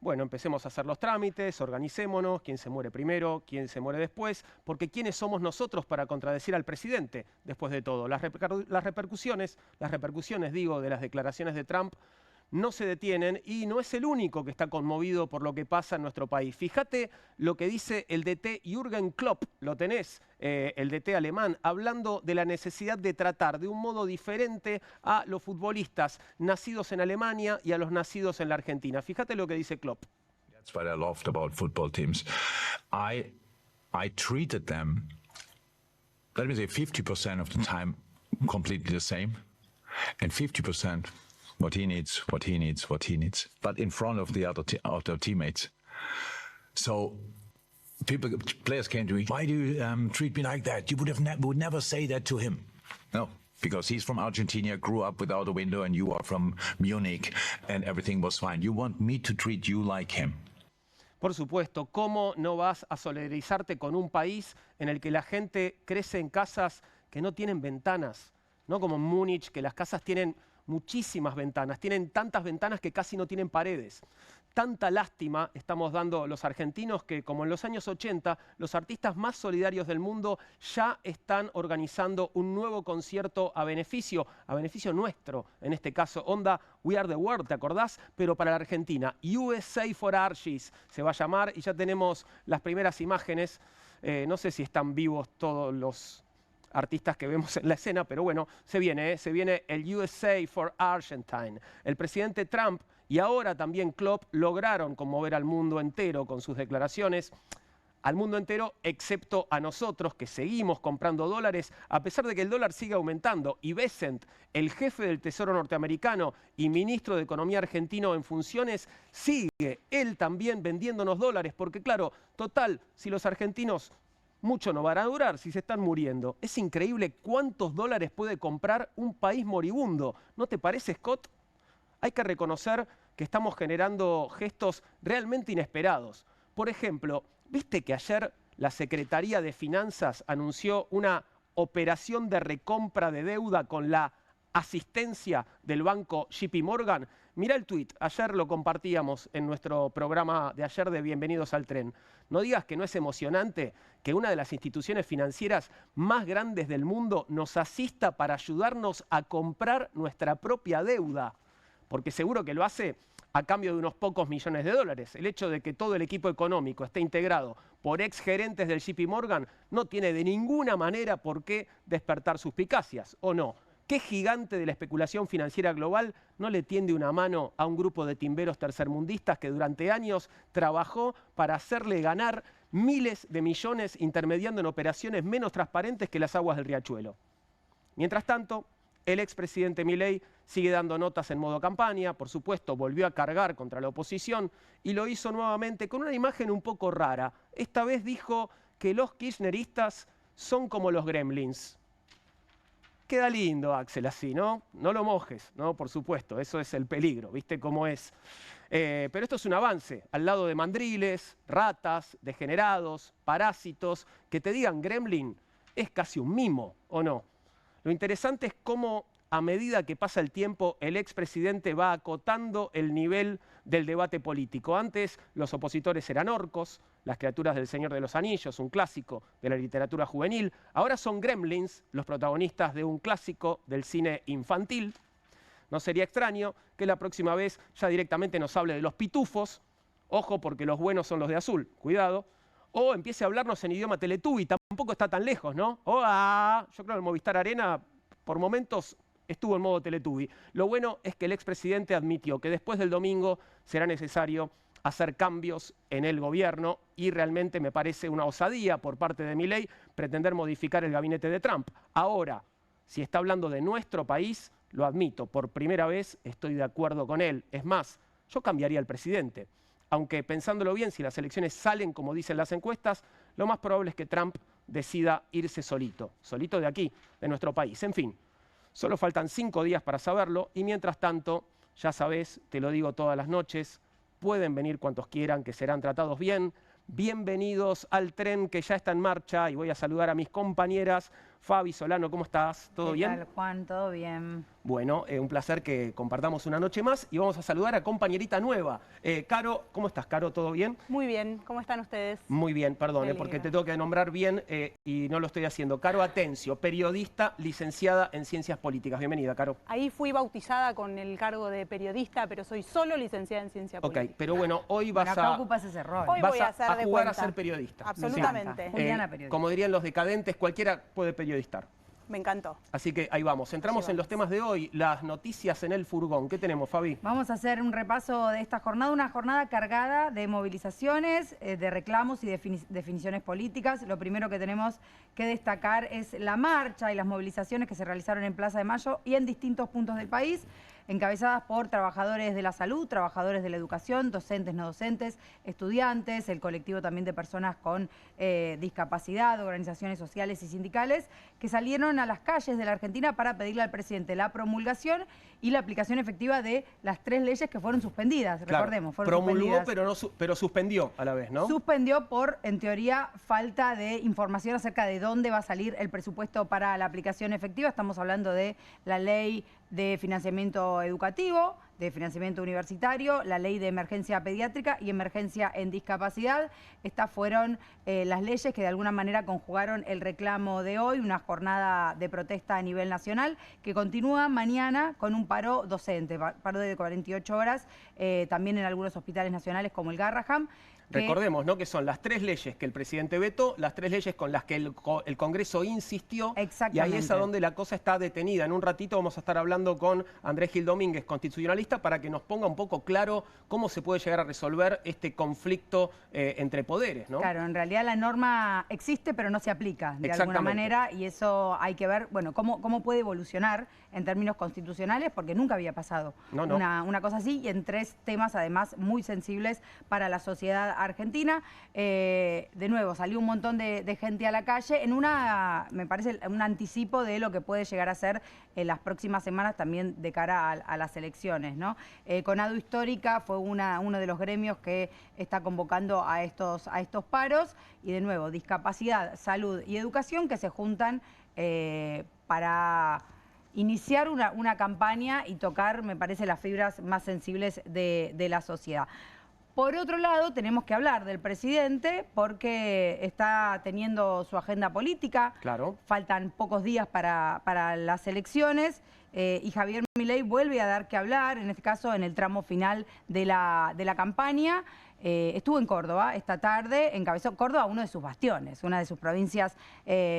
bueno, empecemos a hacer los trámites, organicémonos, quién se muere primero, quién se muere después, porque ¿quiénes somos nosotros para contradecir al presidente después de todo? Las repercusiones, digo, de las declaraciones de Trump no se detienen y no es el único que está conmovido por lo que pasa en nuestro país. Fíjate lo que dice el DT Jürgen Klopp, lo tenés, el DT alemán, hablando de la necesidad de tratar de un modo diferente a los futbolistas nacidos en Alemania y a los nacidos en la Argentina. Fíjate lo que dice Klopp. That's what I loved about football teams. I treated them, let me say 50% of the time completely the same, and 50% what he needs, but in front of the other teammates. So players came to me, why do you treat me like that? You would never say that to him. No, because he's from Argentina, grew up without a window, and you are from Munich, and everything was fine. You want me to treat you like him. Por supuesto, ¿cómo no vas a solidarizarte con un país en el que la gente crece en casas que no tienen ventanas? No como en Múnich, que las casas tienen muchísimas ventanas, tienen tantas ventanas que casi no tienen paredes. Tanta lástima estamos dando los argentinos que, como en los años 80, los artistas más solidarios del mundo ya están organizando un nuevo concierto a beneficio nuestro, en este caso, onda We Are the World, ¿te acordás? Pero para la Argentina, USA for Archies se va a llamar y ya tenemos las primeras imágenes. No sé si están vivos todos los artistas que vemos en la escena, pero bueno, se viene el USA for Argentine. El presidente Trump y ahora también Klopp lograron conmover al mundo entero con sus declaraciones, al mundo entero excepto a nosotros que seguimos comprando dólares a pesar de que el dólar sigue aumentando. Y Bessent, el jefe del Tesoro norteamericano y ministro de Economía argentino en funciones, sigue él también vendiéndonos dólares, porque claro, total, si los argentinos mucho no van a durar si se están muriendo. Es increíble cuántos dólares puede comprar un país moribundo. ¿No te parece, Scott? Hay que reconocer que estamos generando gestos realmente inesperados. Por ejemplo, ¿viste que ayer la Secretaría de Finanzas anunció una operación de recompra de deuda con la asistencia del banco JP Morgan? Mirá el tuit, ayer lo compartíamos en nuestro programa de ayer de Bienvenidos al Tren. No digas que no es emocionante que una de las instituciones financieras más grandes del mundo nos asista para ayudarnos a comprar nuestra propia deuda, porque seguro que lo hace a cambio de unos pocos millones de dólares. El hecho de que todo el equipo económico esté integrado por exgerentes del JP Morgan no tiene de ninguna manera por qué despertar suspicacias, ¿o no? ¿Qué gigante de la especulación financiera global no le tiende una mano a un grupo de timberos tercermundistas que durante años trabajó para hacerle ganar miles de millones intermediando en operaciones menos transparentes que las aguas del riachuelo? Mientras tanto, el expresidente Milei sigue dando notas en modo campaña, por supuesto volvió a cargar contra la oposición y lo hizo nuevamente con una imagen un poco rara. Esta vez dijo que los kirchneristas son como los gremlins. Queda lindo, Axel, así, ¿no? No lo mojes, ¿no? Por supuesto, eso es el peligro, ¿viste cómo es? Pero esto es un avance, al lado de mandriles, ratas, degenerados, parásitos, que te digan gremlin es casi un mimo, ¿o no? Lo interesante es cómo, a medida que pasa el tiempo, el expresidente va acotando el nivel del debate político. Antes los opositores eran orcos, las criaturas del Señor de los Anillos, un clásico de la literatura juvenil. Ahora son gremlins, los protagonistas de un clásico del cine infantil. No sería extraño que la próxima vez ya directamente nos hable de los pitufos. Ojo, porque los buenos son los de azul, cuidado. O empiece a hablarnos en idioma Teletubby, tampoco está tan lejos, ¿no? Yo creo que el Movistar Arena, por momentos, estuvo en modo Teletubby. Lo bueno es que el expresidente admitió que después del domingo será necesario hacer cambios en el gobierno y realmente me parece una osadía por parte de Milei pretender modificar el gabinete de Trump. Ahora, si está hablando de nuestro país, lo admito, por primera vez estoy de acuerdo con él. Es más, yo cambiaría al presidente. Aunque pensándolo bien, si las elecciones salen como dicen las encuestas, lo más probable es que Trump decida irse solito de aquí, de nuestro país. En fin, solo faltan 5 días para saberlo y mientras tanto, ya sabés, te lo digo todas las noches, pueden venir cuantos quieran, que serán tratados bien. Bienvenidos al tren que ya está en marcha y voy a saludar a mis compañeras Fabi Solano, ¿cómo estás? ¿Todo bien? ¿Qué tal, Juan? ¿Todo bien? Bueno, un placer que compartamos una noche más y vamos a saludar a compañerita nueva. Caro, ¿cómo estás, Caro? ¿Todo bien? Muy bien, ¿cómo están ustedes? Muy bien, perdón, porque te tengo que nombrar bien y no lo estoy haciendo. Caro Atencio, periodista, licenciada en Ciencias Políticas. Bienvenida, Caro. Ahí fui bautizada con el cargo de periodista, pero soy solo licenciada en Ciencia Política. Ok, pero bueno, hoy vas Acá ocupas ese rol. Hoy voy a hacer a de jugar cuenta. a ser periodista. Absolutamente. Juliana, periodista. Como dirían los decadentes, cualquiera puede periodistar. Me encantó. Así que ahí vamos. Entramos en los temas de hoy, las noticias en el furgón. ¿Qué tenemos, Fabi? Vamos a hacer un repaso de esta jornada, una jornada cargada de movilizaciones, de reclamos y definiciones políticas. Lo primero que tenemos que destacar es la marcha y las movilizaciones que se realizaron en Plaza de Mayo y en distintos puntos del país, encabezadas por trabajadores de la salud, trabajadores de la educación, docentes, no docentes, estudiantes, el colectivo también de personas con discapacidad, organizaciones sociales y sindicales, que salieron a las calles de la Argentina para pedirle al presidente la promulgación y la aplicación efectiva de las 3 leyes que fueron suspendidas, Claro, recordemos. Fueron promulgó, suspendidas. pero suspendió a la vez, ¿no? Suspendió por, en teoría, falta de información acerca de dónde va a salir el presupuesto para la aplicación efectiva. Estamos hablando de la ley de financiamiento educativo, de financiamiento universitario, la ley de emergencia pediátrica y emergencia en discapacidad. Estas fueron las leyes que de alguna manera conjugaron el reclamo de hoy, una jornada de protesta a nivel nacional que continúa mañana con un paro docente, paro de 48 horas, también en algunos hospitales nacionales como el Garrahan. Recordemos, ¿no?, que son las 3 leyes que el presidente vetó, las 3 leyes con las que el Congreso insistió. Exactamente. Y ahí es a donde la cosa está detenida. En un ratito vamos a estar hablando con Andrés Gil Domínguez, constitucionalista, para que nos ponga un poco claro cómo se puede llegar a resolver este conflicto entre poderes, ¿no? Claro, en realidad la norma existe, pero no se aplica de alguna manera, y eso hay que ver, bueno, cómo puede evolucionar en términos constitucionales, porque nunca había pasado una cosa así, y en 3 temas además muy sensibles para la sociedad argentina. De nuevo, salió un montón de gente a la calle en me parece, un anticipo de lo que puede llegar a ser en las próximas semanas también de cara a las elecciones, ¿no? Conadu Histórica fue uno de los gremios que está convocando a estos paros, y de nuevo, discapacidad, salud y educación que se juntan para iniciar una campaña y tocar, me parece, las fibras más sensibles de la sociedad. Por otro lado, tenemos que hablar del presidente porque está teniendo su agenda política. Claro. Faltan pocos días para las elecciones y Javier Milei vuelve a dar que hablar, en este caso en el tramo final de la campaña. Estuvo en Córdoba esta tarde, encabezó Córdoba, uno de sus bastiones, una de sus provincias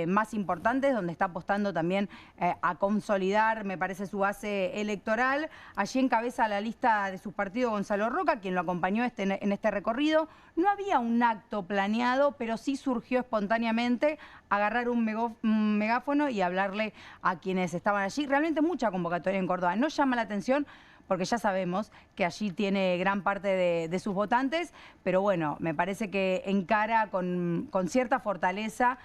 más importantes, donde está apostando también a consolidar, me parece, su base electoral. Allí encabeza la lista de su partido Gonzalo Roca, quien lo acompañó en este recorrido. No había un acto planeado, pero sí surgió espontáneamente agarrar un megáfono y hablarle a quienes estaban allí. Realmente mucha convocatoria en Córdoba. No llama la atención porque ya sabemos que allí tiene gran parte de sus votantes, pero bueno, me parece que encara con cierta fortaleza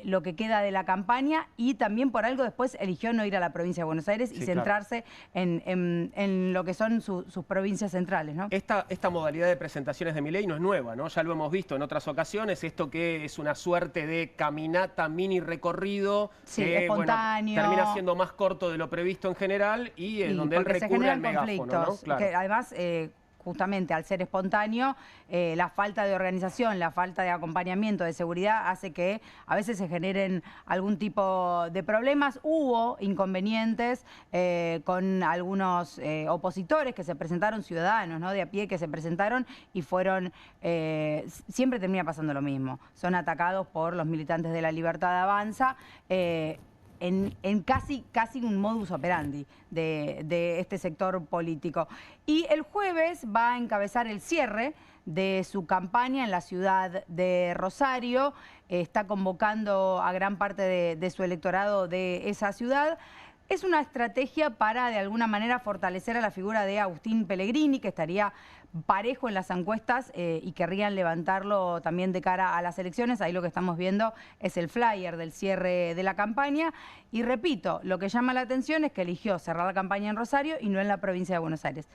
lo que queda de la campaña, y también por algo después eligió no ir a la provincia de Buenos Aires y centrarse en lo que son sus provincias centrales, ¿no? Esta modalidad de presentaciones de Milei no es nueva, ¿no? Ya lo hemos visto en otras ocasiones, esto que es una suerte de caminata, mini recorrido, que espontáneo, termina siendo más corto de lo previsto en general y donde él recurre al megáfono, ¿no? Claro. Que además, justamente al ser espontáneo, la falta de organización, la falta de acompañamiento, de seguridad, hace que a veces se generen algún tipo de problemas. Hubo inconvenientes con algunos opositores que se presentaron, ciudadanos, ¿no?, de a pie que se presentaron y fueron... siempre termina pasando lo mismo. Son atacados por los militantes de La Libertad Avanza, en casi un modus operandi de este sector político. Y el jueves va a encabezar el cierre de su campaña en la ciudad de Rosario. Está convocando a gran parte de su electorado de esa ciudad. Es una estrategia para, de alguna manera, fortalecer a la figura de Agustín Pellegrini, que estaría parejo en las encuestas y querrían levantarlo también de cara a las elecciones. Ahí lo que estamos viendo es el flyer del cierre de la campaña. Y repito, lo que llama la atención es que eligió cerrar la campaña en Rosario y no en la provincia de Buenos Aires.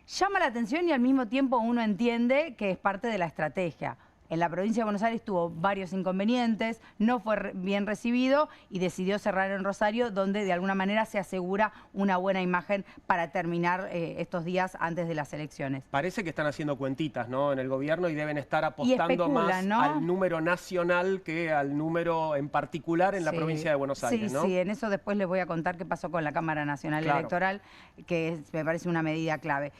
Llama la atención y al mismo tiempo uno entiende que es parte de la estrategia. en la provincia de Buenos Aires tuvo varios inconvenientes, no fue bien recibido y decidió cerrar en Rosario, donde de alguna manera se asegura una buena imagen para terminar estos días antes de las elecciones. Parece que están haciendo cuentitas, ¿no?, en el gobierno y deben estar apostando más, ¿no?, al número nacional que al número en particular en la provincia de Buenos Aires, ¿no? Sí, en eso después les voy a contar qué pasó con la Cámara Nacional Electoral, que me parece una medida clave.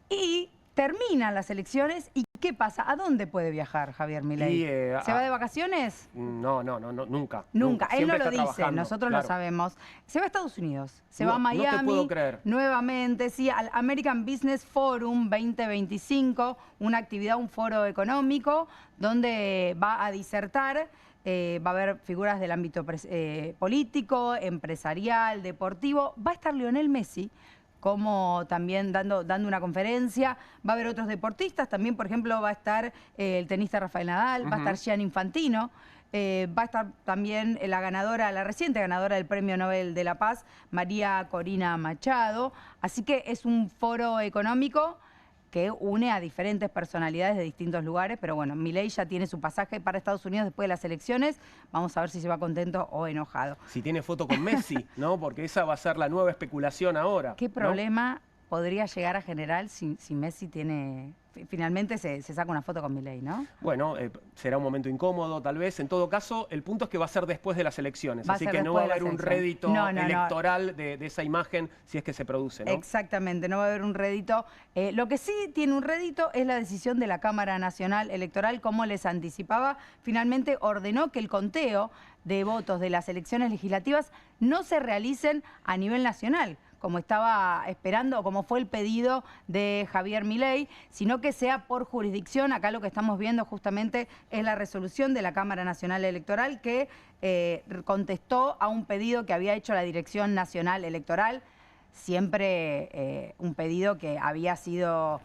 Y terminan las elecciones y ¿qué pasa? ¿A dónde puede viajar Javier Milei? ¿Se va de vacaciones? No, nunca. Nunca. Él no Siempre lo está dice, trabajando, nosotros lo sabemos. Se va a Estados Unidos, se va a Miami, no te puedo creer. Nuevamente, sí, al American Business Forum 2025, una actividad, un foro económico, donde va a disertar. Va a haber figuras del ámbito político, empresarial, deportivo. Va a estar Lionel Messi, como también dando una conferencia. Va a haber otros deportistas, también por ejemplo va a estar el tenista Rafael Nadal, va a estar Gianni Infantino, va a estar también la reciente ganadora del Premio Nobel de la Paz, María Corina Machado. Así que es un foro económico que une a diferentes personalidades de distintos lugares, pero bueno, Milei ya tiene su pasaje para Estados Unidos después de las elecciones. Vamos a ver si se va contento o enojado. Si tiene foto con Messi, ¿no? Porque esa va a ser la nueva especulación ahora. ¿Qué problema podría llegar a generar si Messi finalmente se saca una foto con Milei, ¿no? Bueno, será un momento incómodo tal vez. En todo caso, el punto es que va a ser después de las elecciones. Así que no va a haber un rédito electoral de esa imagen si es que se produce, ¿no? Exactamente, no va a haber un rédito. Lo que sí tiene un rédito es la decisión de la Cámara Nacional Electoral, como les anticipaba. Finalmente ordenó que el conteo de votos de las elecciones legislativas no se realicen a nivel nacional, como estaba esperando, o como fue el pedido de Javier Milei, sino que sea por jurisdicción. Acá lo que estamos viendo justamente es la resolución de la Cámara Nacional Electoral que contestó a un pedido que había hecho la Dirección Nacional Electoral, siempre un pedido que había sido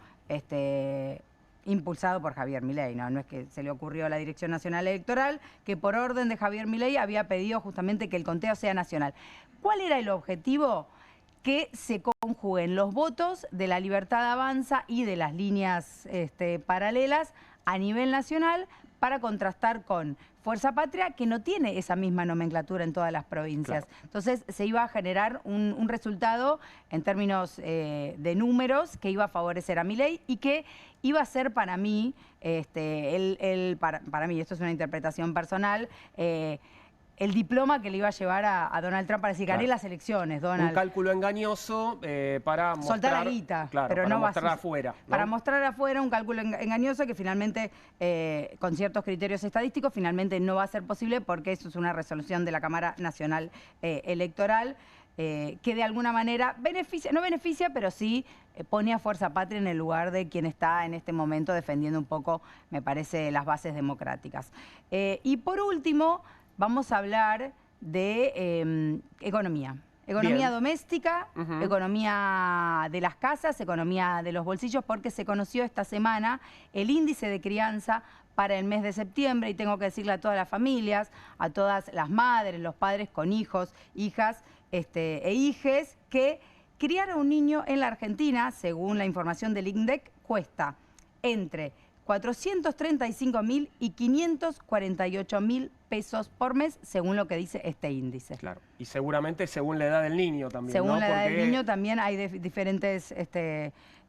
impulsado por Javier Milei, no es que se le ocurrió a la Dirección Nacional Electoral, que por orden de Javier Milei había pedido justamente que el conteo sea nacional. ¿Cuál era el objetivo? Que se conjuguen los votos de la Libertad Avanza y de las líneas paralelas a nivel nacional para contrastar con Fuerza Patria, que no tiene esa misma nomenclatura en todas las provincias. Claro. Entonces se iba a generar un resultado en términos de números que iba a favorecer a Milei y que iba a ser para mí, para mí, esto es una interpretación personal, el diploma que le iba a llevar a Donald Trump para decir, gané las elecciones, Donald. Un cálculo engañoso para mostrar... Soltar la guita, claro, pero para no mostrar afuera, ¿no? Para mostrar afuera un cálculo engañoso que finalmente, con ciertos criterios estadísticos, finalmente no va a ser posible porque eso es una resolución de la Cámara Nacional Electoral que de alguna manera no beneficia, pero sí pone a Fuerza Patria en el lugar de quien está en este momento defendiendo un poco, me parece, las bases democráticas. Y por último, vamos a hablar de economía. Economía doméstica, economía de las casas, economía de los bolsillos, porque se conoció esta semana el índice de crianza para el mes de septiembre y tengo que decirle a todas las familias, a todas las madres, los padres con hijos, hijas e hijes, que criar a un niño en la Argentina, según la información del INDEC, cuesta entre 435.000 y 548.000 pesos por mes, según lo que dice este índice. Claro, y seguramente según la edad del niño también, según ¿no? la edad del niño también hay diferentes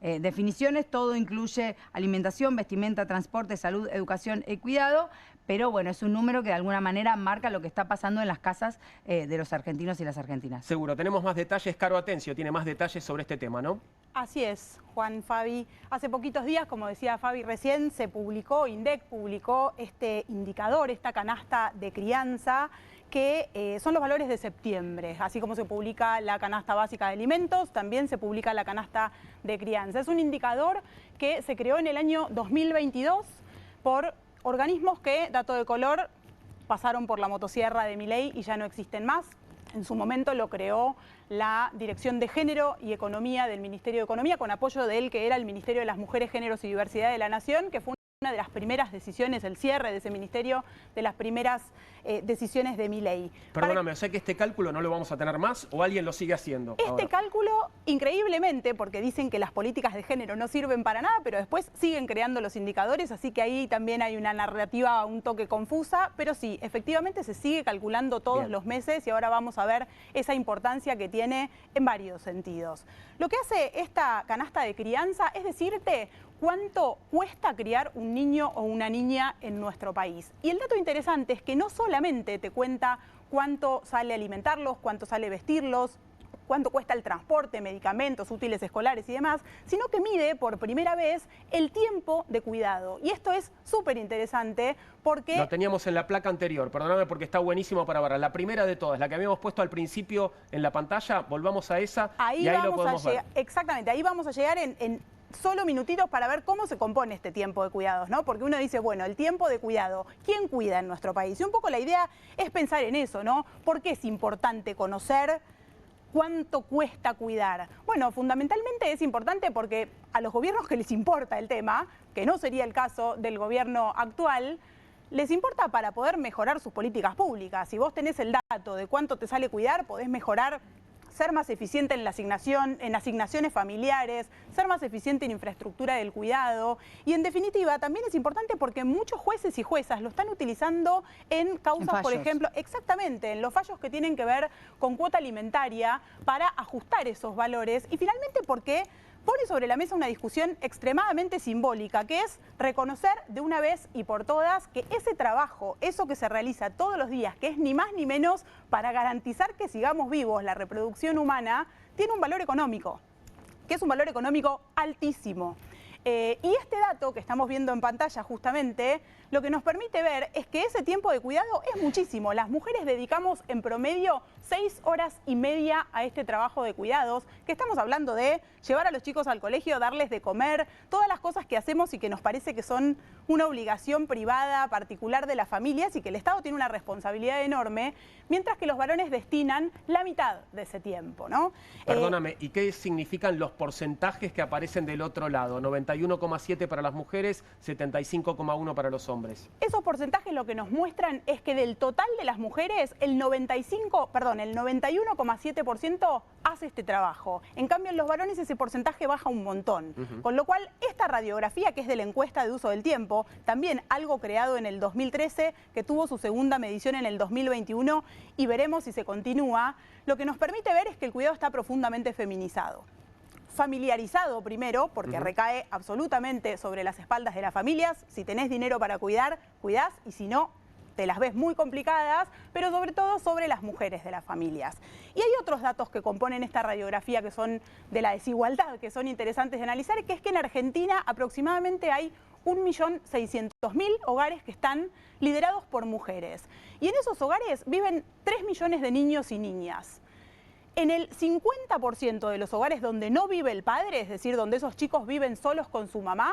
definiciones, todo incluye alimentación, vestimenta, transporte, salud, educación y cuidado, pero bueno, es un número que de alguna manera marca lo que está pasando en las casas de los argentinos y las argentinas. Seguro, tenemos más detalles, Caro Atencio tiene más detalles sobre este tema, ¿no? Así es, Juan, Fabi. Hace poquitos días, como decía Fabi recién, se publicó, INDEC publicó este indicador, esta canasta de crianza, que son los valores de septiembre. Así como se publica la canasta básica de alimentos, también se publica la canasta de crianza. Es un indicador que se creó en el año 2022 por organismos que, dato de color, pasaron por la motosierra de Milei y ya no existen más. En su momento lo creó la Dirección de Género y Economía del Ministerio de Economía, con apoyo de él, que era el Ministerio de las Mujeres, Géneros y Diversidad de la Nación, que fue una de las primeras decisiones, el cierre de ese ministerio, de las primeras decisiones de Milei. Perdóname, o sea que este cálculo no lo vamos a tener más o alguien lo sigue haciendo ahora. Cálculo, increíblemente, porque dicen que las políticas de género no sirven para nada, pero después siguen creando los indicadores, así que ahí también hay una narrativa un toque confusa, pero sí, efectivamente se sigue calculando todos los meses y ahora vamos a ver esa importancia que tiene en varios sentidos. Lo que hace esta canasta de crianza es decirte cuánto cuesta criar un niño o una niña en nuestro país. Y el dato interesante es que no solamente te cuenta cuánto sale alimentarlos, cuánto sale vestirlos, cuánto cuesta el transporte, medicamentos, útiles escolares y demás, sino que mide por primera vez el tiempo de cuidado. Y esto es súper interesante porque... Lo teníamos en la placa anterior, perdóname porque está buenísimo para ver. La primera de todas, la que habíamos puesto al principio en la pantalla, volvamos a esa y ahí lo podemos ver. Exactamente, ahí vamos a llegar en solo minutitos para ver cómo se compone este tiempo de cuidados, ¿no? Porque uno dice, bueno, el tiempo de cuidado, ¿quién cuida en nuestro país? Y un poco la idea es pensar en eso, ¿no? ¿Por qué es importante conocer cuánto cuesta cuidar? Bueno, fundamentalmente es importante porque a los gobiernos que les importa el tema, que no sería el caso del gobierno actual, les importa para poder mejorar sus políticas públicas. Si vos tenés el dato de cuánto te sale cuidar, podés mejorar, ser más eficiente en la asignación, en asignaciones familiares, ser más eficiente en infraestructura del cuidado. Y en definitiva también es importante porque muchos jueces y juezas lo están utilizando en causas, por ejemplo, exactamente, en los fallos que tienen que ver con cuota alimentaria para ajustar esos valores. Y finalmente porque pone sobre la mesa una discusión extremadamente simbólica, que es reconocer de una vez y por todas que ese trabajo, eso que se realiza todos los días, que es ni más ni menos para garantizar que sigamos vivos, la reproducción humana, tiene un valor económico, que es un valor económico altísimo. Y este dato que estamos viendo en pantalla justamente, lo que nos permite ver es que ese tiempo de cuidado es muchísimo. Las mujeres dedicamos en promedio 6 horas y media a este trabajo de cuidados, que estamos hablando de llevar a los chicos al colegio, darles de comer, todas las cosas que hacemos y que nos parece que son una obligación privada, particular de las familias y que el Estado tiene una responsabilidad enorme, mientras que los varones destinan la mitad de ese tiempo, ¿no? Perdóname, ¿y qué significan los porcentajes que aparecen del otro lado? 91,7 para las mujeres, 75,1 para los hombres. Esos porcentajes lo que nos muestran es que del total de las mujeres, el 91,7% hace este trabajo. En cambio, en los varones ese porcentaje baja un montón. Con lo cual, esta radiografía, que es de la encuesta de uso del tiempo, también algo creado en el 2013, que tuvo su segunda medición en el 2021, y veremos si se continúa, lo que nos permite ver es que el cuidado está profundamente feminizado. Familiarizado primero, porque recae absolutamente sobre las espaldas de las familias. Si tenés dinero para cuidar, cuidás, y si no, te las ves muy complicadas, pero sobre todo sobre las mujeres de las familias. Y hay otros datos que componen esta radiografía que son de la desigualdad, que son interesantes de analizar, que es que en Argentina aproximadamente hay 1.600.000 hogares que están liderados por mujeres. Y en esos hogares viven 3 millones de niños y niñas. En el 50% de los hogares donde no vive el padre, es decir, donde esos chicos viven solos con su mamá,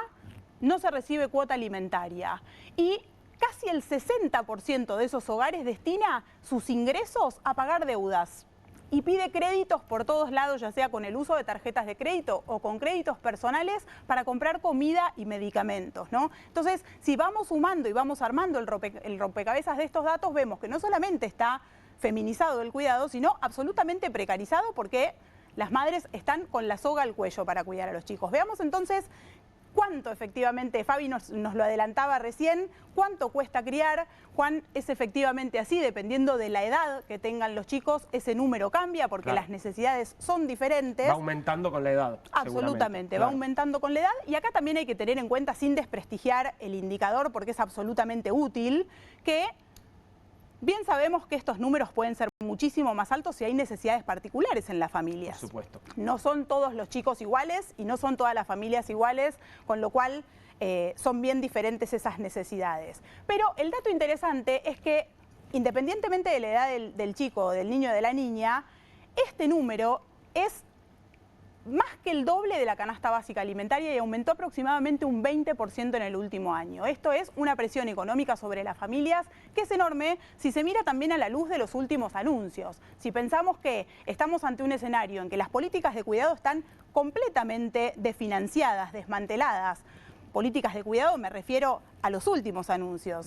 no se recibe cuota alimentaria. Y casi el 60% de esos hogares destina sus ingresos a pagar deudas y pide créditos por todos lados, ya sea con el uso de tarjetas de crédito o con créditos personales para comprar comida y medicamentos, ¿no? Entonces, si vamos sumando y vamos armando el rompecabezas de estos datos, vemos que no solamente está feminizado el cuidado, sino absolutamente precarizado porque las madres están con la soga al cuello para cuidar a los chicos. Veamos entonces cuánto efectivamente, Fabi nos lo adelantaba recién, cuánto cuesta criar. Juan, es efectivamente así, dependiendo de la edad que tengan los chicos, ese número cambia porque las necesidades son diferentes. Va aumentando con la edad. Absolutamente, va aumentando con la edad. Y acá también hay que tener en cuenta, sin desprestigiar el indicador, porque es absolutamente útil, que bien sabemos que estos números pueden ser muchísimo más altos si hay necesidades particulares en las familias. Por supuesto. No son todos los chicos iguales y no son todas las familias iguales, con lo cual son bien diferentes esas necesidades. Pero el dato interesante es que, independientemente de la edad del chico, del niño o de la niña, este número es más que el doble de la canasta básica alimentaria y aumentó aproximadamente un 20% en el último año. Esto es una presión económica sobre las familias que es enorme si se mira también a la luz de los últimos anuncios. Si pensamos que estamos ante un escenario en que las políticas de cuidado están completamente desfinanciadas, desmanteladas, políticas de cuidado me refiero a los últimos anuncios.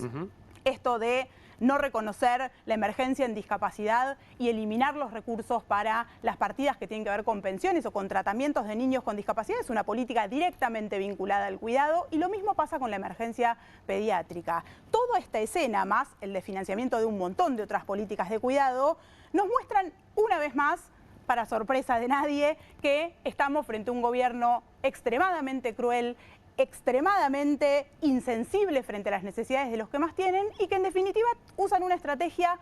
Esto de no reconocer la emergencia en discapacidad y eliminar los recursos para las partidas que tienen que ver con pensiones o con tratamientos de niños con discapacidad es una política directamente vinculada al cuidado, y lo mismo pasa con la emergencia pediátrica. Toda esta escena, más el desfinanciamiento de un montón de otras políticas de cuidado, nos muestran una vez más, para sorpresa de nadie, que estamos frente a un gobierno extremadamente cruel, extremadamente insensible frente a las necesidades de los que más tienen, y que en definitiva usan una estrategia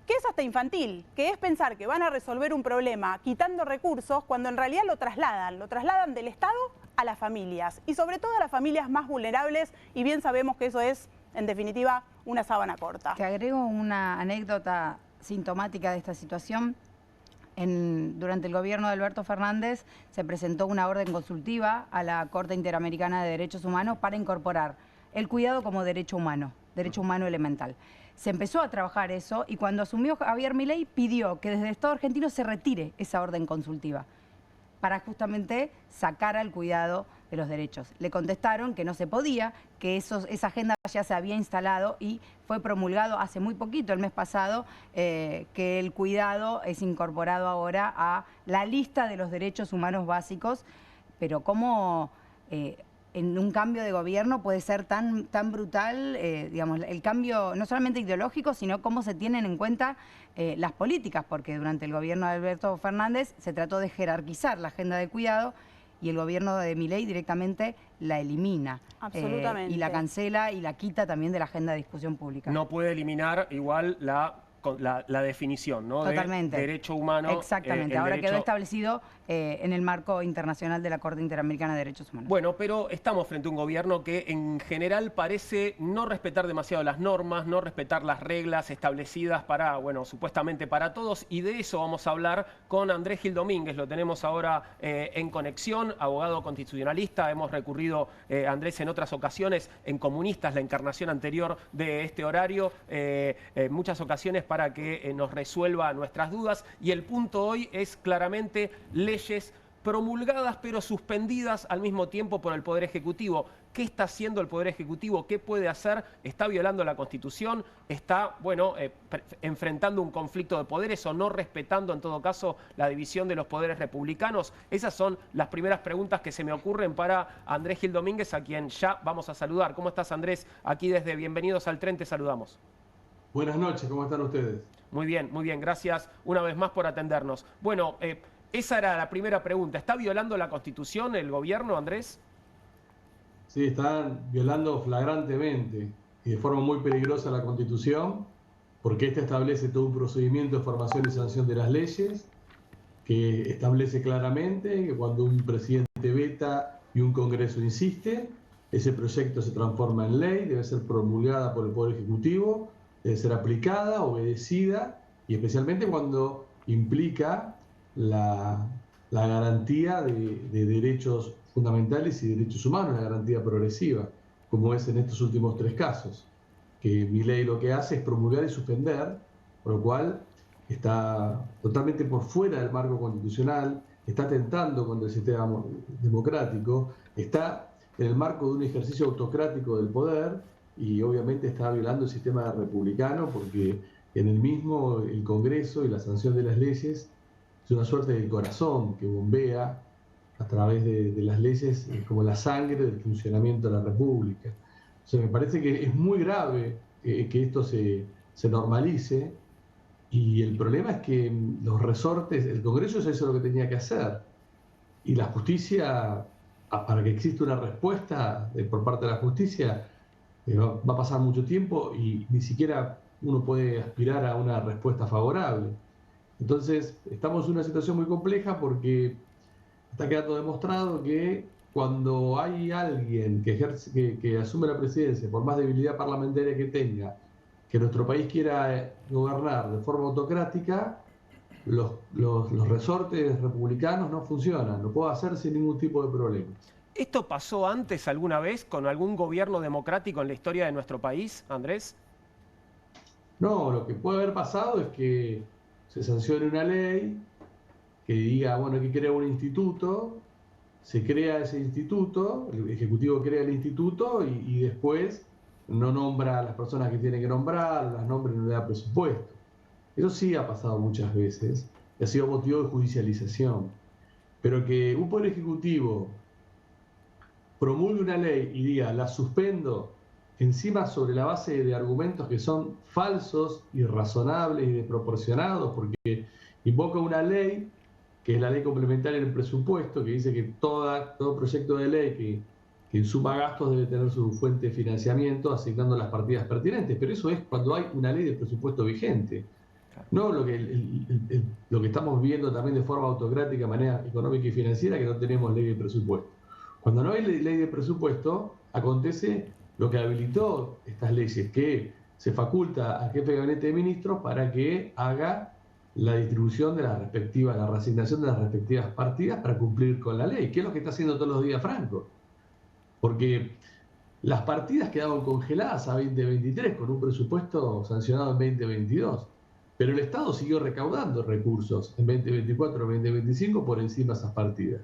que es hasta infantil, que es pensar que van a resolver un problema quitando recursos cuando en realidad lo trasladan del Estado a las familias, y sobre todo a las familias más vulnerables, y bien sabemos que eso es en definitiva una sábana corta. Te agrego una anécdota sintomática de esta situación. Durante el gobierno de Alberto Fernández se presentó una orden consultiva a la Corte Interamericana de Derechos Humanos para incorporar el cuidado como derecho humano elemental. Se empezó a trabajar eso, y cuando asumió Javier Milei pidió que desde el Estado argentino se retire esa orden consultiva para justamente sacar al cuidado de los derechos. Le contestaron que no se podía, que esa agenda ya se había instalado, y fue promulgado hace muy poquito, el mes pasado, que el cuidado es incorporado ahora a la lista de los derechos humanos básicos. Pero cómo en un cambio de gobierno puede ser tan brutal, digamos, el cambio no solamente ideológico, sino cómo se tienen en cuenta las políticas, porque durante el gobierno de Alberto Fernández se trató de jerarquizar la agenda de cuidado, y el gobierno de Milei directamente la elimina. Absolutamente. Y la cancela y la quita también de la agenda de discusión pública. No puede eliminar igual la definición, ¿no? Totalmente. De derecho humano. Exactamente. Ahora quedó establecido en el marco internacional de la Corte Interamericana de Derechos Humanos. Bueno, pero estamos frente a un gobierno que en general parece no respetar demasiado las normas, no respetar las reglas establecidas para, bueno, supuestamente para todos, y de eso vamos a hablar con Andrés Gil Domínguez. Lo tenemos ahora en conexión, abogado constitucionalista. Hemos recurrido, Andrés, en otras ocasiones, en Comunistas, la encarnación anterior de este horario, en muchas ocasiones para que nos resuelva nuestras dudas, y el punto hoy es claramente leyes promulgadas pero suspendidas al mismo tiempo por el Poder Ejecutivo. ¿Qué está haciendo el Poder Ejecutivo? ¿Qué puede hacer? ¿Está violando la Constitución? ¿Está, bueno, enfrentando un conflicto de poderes o no respetando en todo caso la división de los poderes republicanos? Esas son las primeras preguntas que se me ocurren para Andrés Gil Domínguez, a quien ya vamos a saludar. ¿Cómo estás, Andrés? Aquí desde Bienvenidos al Tren te saludamos. Buenas noches, ¿cómo están ustedes? Muy bien, gracias una vez más por atendernos. Bueno, esa era la primera pregunta. ¿Está violando la Constitución el gobierno, Andrés? Sí, están violando flagrantemente y de forma muy peligrosa la Constitución, porque esta establece todo un procedimiento de formación y sanción de las leyes, que establece claramente que cuando un presidente veta y un Congreso insiste, ese proyecto se transforma en ley, debe ser promulgada por el Poder Ejecutivo, debe ser aplicada, obedecida, y especialmente cuando implica la garantía de derechos fundamentales y derechos humanos, la garantía progresiva, como es en estos últimos tres casos, que Milei lo que hace es promulgar y suspender, por lo cual está totalmente por fuera del marco constitucional, está atentando contra el sistema democrático, está en el marco de un ejercicio autocrático del poder, y obviamente está violando el sistema republicano, porque en el mismo el Congreso y la sanción de las leyes es una suerte de corazón que bombea a través de las leyes como la sangre del funcionamiento de la República. O sea, me parece que es muy grave que esto se normalice, y el problema es que los resortes, el Congreso es eso lo que tenía que hacer, y la justicia, para que exista una respuesta por parte de la justicia, va a pasar mucho tiempo y ni siquiera uno puede aspirar a una respuesta favorable. Entonces, estamos en una situación muy compleja porque está quedando demostrado que cuando hay alguien que asume la presidencia, por más debilidad parlamentaria que tenga, que nuestro país quiera gobernar de forma autocrática, los resortes republicanos no funcionan, no puede hacer sin ningún tipo de problema. ¿Esto pasó antes alguna vez con algún gobierno democrático en la historia de nuestro país, Andrés? No, lo que puede haber pasado es que se sancione una ley, que diga, bueno, hay que crear un instituto, se crea ese instituto, el Ejecutivo crea el instituto y después no nombra a las personas que tiene que nombrar, las nombra y no le da presupuesto. Eso sí ha pasado muchas veces y ha sido motivo de judicialización. Pero que un Poder Ejecutivo promulgue una ley y diga, la suspendo, encima sobre la base de argumentos que son falsos, irrazonables y desproporcionados, porque invoca una ley, que es la ley complementaria del presupuesto, que dice que todo proyecto de ley que suma gastos debe tener su fuente de financiamiento asignando las partidas pertinentes, pero eso es cuando hay una ley de presupuesto vigente. No lo que estamos viendo también de forma autocrática, de manera económica y financiera, que no tenemos ley de presupuesto. Cuando no hay ley de presupuesto, acontece lo que habilitó estas leyes, que se faculta al jefe de gabinete de ministros para que haga la distribución de la reasignación de las respectivas partidas para cumplir con la ley, que es lo que está haciendo todos los días Franco. Porque las partidas quedaron congeladas a 2023 con un presupuesto sancionado en 2022. Pero el Estado siguió recaudando recursos en 2024 o 2025 por encima de esas partidas.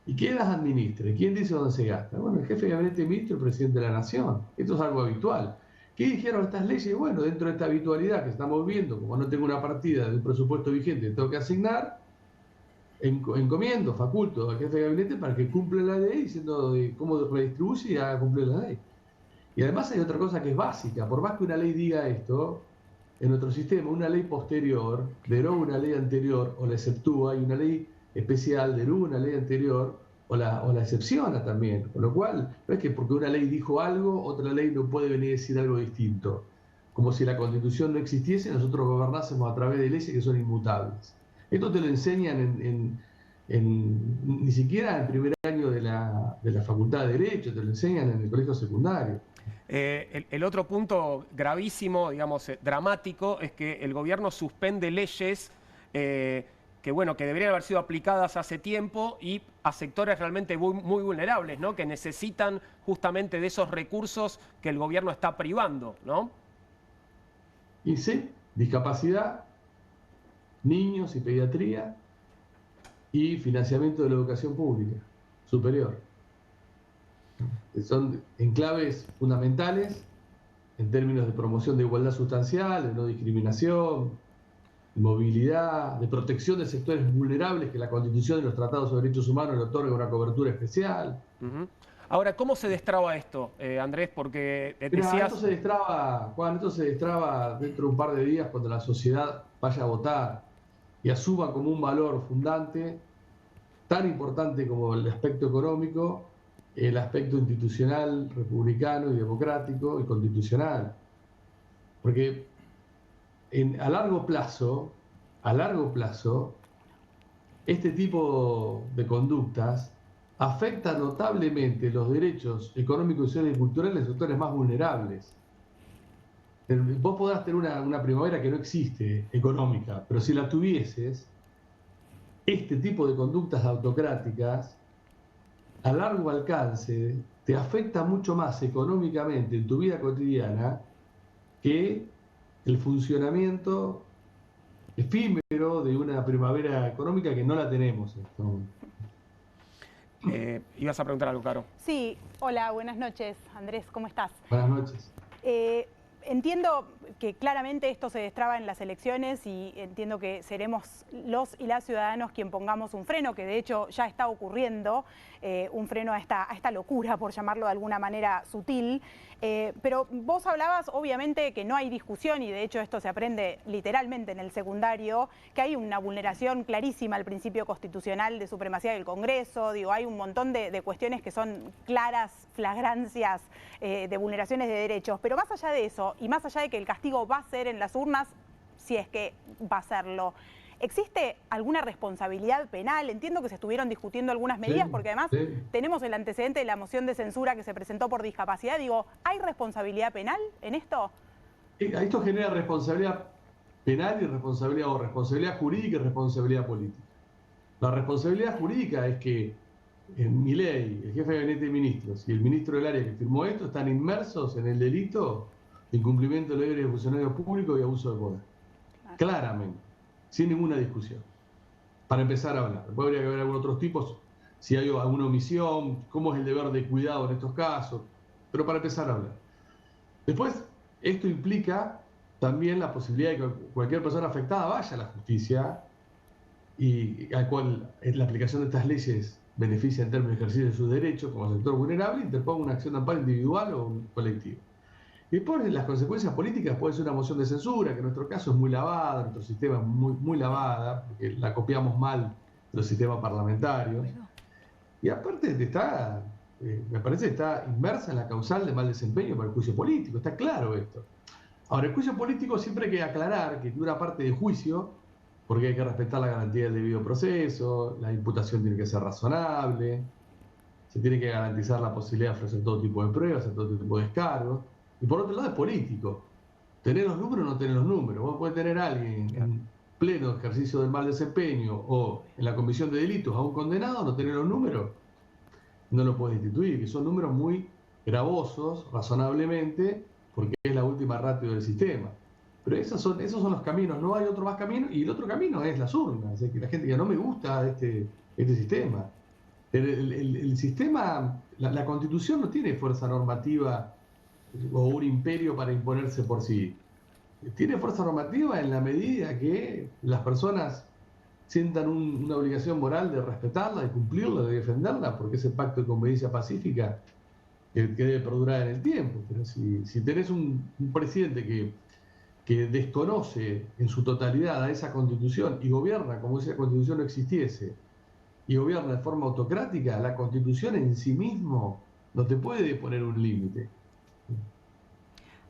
¿Y quién las administra? ¿Quién dice dónde se gasta? Bueno, el jefe de gabinete de ministros, el presidente de la Nación. Esto es algo habitual. ¿Qué dijeron estas leyes? Bueno, dentro de esta habitualidad que estamos viendo, como no tengo una partida de un presupuesto vigente, tengo que asignar, encomiendo, faculto al jefe de gabinete para que cumpla la ley, diciendo de cómo redistribuye y haga cumplir la ley. Y además hay otra cosa que es básica. Por más que una ley diga esto, en nuestro sistema, una ley posterior deroga una ley anterior o la exceptúa, y una ley especial deroga una ley anterior o la excepciona también. Con lo cual, no es que porque una ley dijo algo, otra ley no puede venir a decir algo distinto. Como si la Constitución no existiese, nosotros gobernásemos a través de leyes que son inmutables. Esto te lo enseñan ni siquiera en el primer año de la Facultad de Derecho, te lo enseñan en el colegio secundario. El otro punto gravísimo, digamos, dramático, es que el gobierno suspende leyes que deberían haber sido aplicadas hace tiempo y a sectores realmente muy vulnerables, ¿no? Que necesitan justamente de esos recursos que el gobierno está privando, ¿no? Y sí, discapacidad, niños y pediatría y financiamiento de la educación pública superior. Son enclaves fundamentales en términos de promoción de igualdad sustancial, de no discriminación, de movilidad, de protección de sectores vulnerables que la Constitución y los tratados sobre derechos humanos le otorgan una cobertura especial. Ahora, ¿cómo se destraba esto, Andrés? Porque decías... Esto se destraba, Juan, esto se destraba dentro de un par de días cuando la sociedad vaya a votar y asuma como un valor fundante tan importante como el aspecto económico, el aspecto institucional, republicano y democrático y constitucional. Porque a largo plazo, este tipo de conductas afecta notablemente los derechos económicos, sociales y culturales de sectores más vulnerables. Vos podrás tener una primavera que no existe económica, pero si la tuvieses, este tipo de conductas autocráticas a largo alcance te afecta mucho más económicamente en tu vida cotidiana que el funcionamiento efímero de una primavera económica que no la tenemos en este momento. Ibas a preguntar algo, Caro. Sí, hola, buenas noches, Andrés, ¿cómo estás? Buenas noches. Entiendo que claramente esto se destraba en las elecciones y entiendo que seremos los y las ciudadanos quien pongamos un freno, que de hecho ya está ocurriendo, un freno a esta locura, por llamarlo de alguna manera sutil. Pero vos hablabas, obviamente, que no hay discusión, y de hecho esto se aprende literalmente en el secundario, que hay una vulneración clarísima al principio constitucional de supremacía del Congreso. Digo, hay un montón de cuestiones que son claras flagrancias de vulneraciones de derechos. Pero más allá de eso, y más allá de que el castigo va a ser en las urnas, si es que va a serlo, ¿existe alguna responsabilidad penal? Entiendo que se estuvieron discutiendo algunas medidas, porque además tenemos el antecedente de la moción de censura que se presentó por discapacidad. Digo, ¿hay responsabilidad penal en esto? Esto genera responsabilidad penal y responsabilidad jurídica y responsabilidad política. La responsabilidad jurídica es que Milei, el jefe de gabinete de ministros y el ministro del área que firmó esto están inmersos en el delito de incumplimiento de leyes de funcionarios públicos y abuso de poder. Claramente, sin ninguna discusión. Para empezar a hablar. Después habría que ver algunos otros tipos si hay alguna omisión, cómo es el deber de cuidado en estos casos, pero para empezar a hablar. Después, esto implica también la posibilidad de que cualquier persona afectada vaya a la justicia y al cual la aplicación de estas leyes beneficia en términos de ejercicio de sus derechos como sector vulnerable, interponga una acción de amparo individual o colectivo. Y después las consecuencias políticas puede ser una moción de censura, que en nuestro caso es muy lavada, nuestro sistema es muy lavada, porque la copiamos mal de los sistemas parlamentarios. Y aparte me parece que está inmersa en la causal de mal desempeño para el juicio político, está claro esto. Ahora, el juicio político siempre hay que aclarar que dura parte del juicio, porque hay que respetar la garantía del debido proceso, la imputación tiene que ser razonable, se tiene que garantizar la posibilidad de ofrecer todo tipo de pruebas, hacer todo tipo de descargos. Y por otro lado es político. Tener los números o no tener los números. Vos podés tener a alguien en pleno ejercicio del mal desempeño o en la comisión de delitos a un condenado, no tener los números, no lo podés instituir, que son números muy gravosos, razonablemente, porque es la última ratio del sistema. Pero esos son los caminos, no hay otro más camino, y el otro camino es las urnas. Es que la gente que no me gusta este sistema. El sistema, la Constitución no tiene fuerza normativa o un imperio para imponerse por sí. Tiene fuerza normativa en la medida que las personas sientan una obligación moral de respetarla, de cumplirla, de defenderla, porque es el pacto de convivencia pacífica que debe perdurar en el tiempo. Pero si tenés un presidente que desconoce en su totalidad a esa Constitución y gobierna como si esa Constitución no existiese, y gobierna de forma autocrática, la Constitución en sí mismo no te puede poner un límite.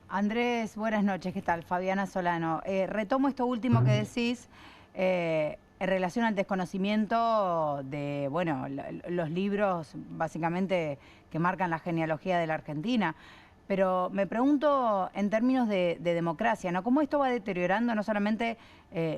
Andrés, buenas noches, ¿qué tal? Fabiana Solano. Retomo esto último que decís en relación al desconocimiento de, bueno, los libros básicamente que marcan la genealogía de la Argentina. Pero me pregunto en términos de democracia, ¿no? ¿Cómo esto va deteriorando no solamente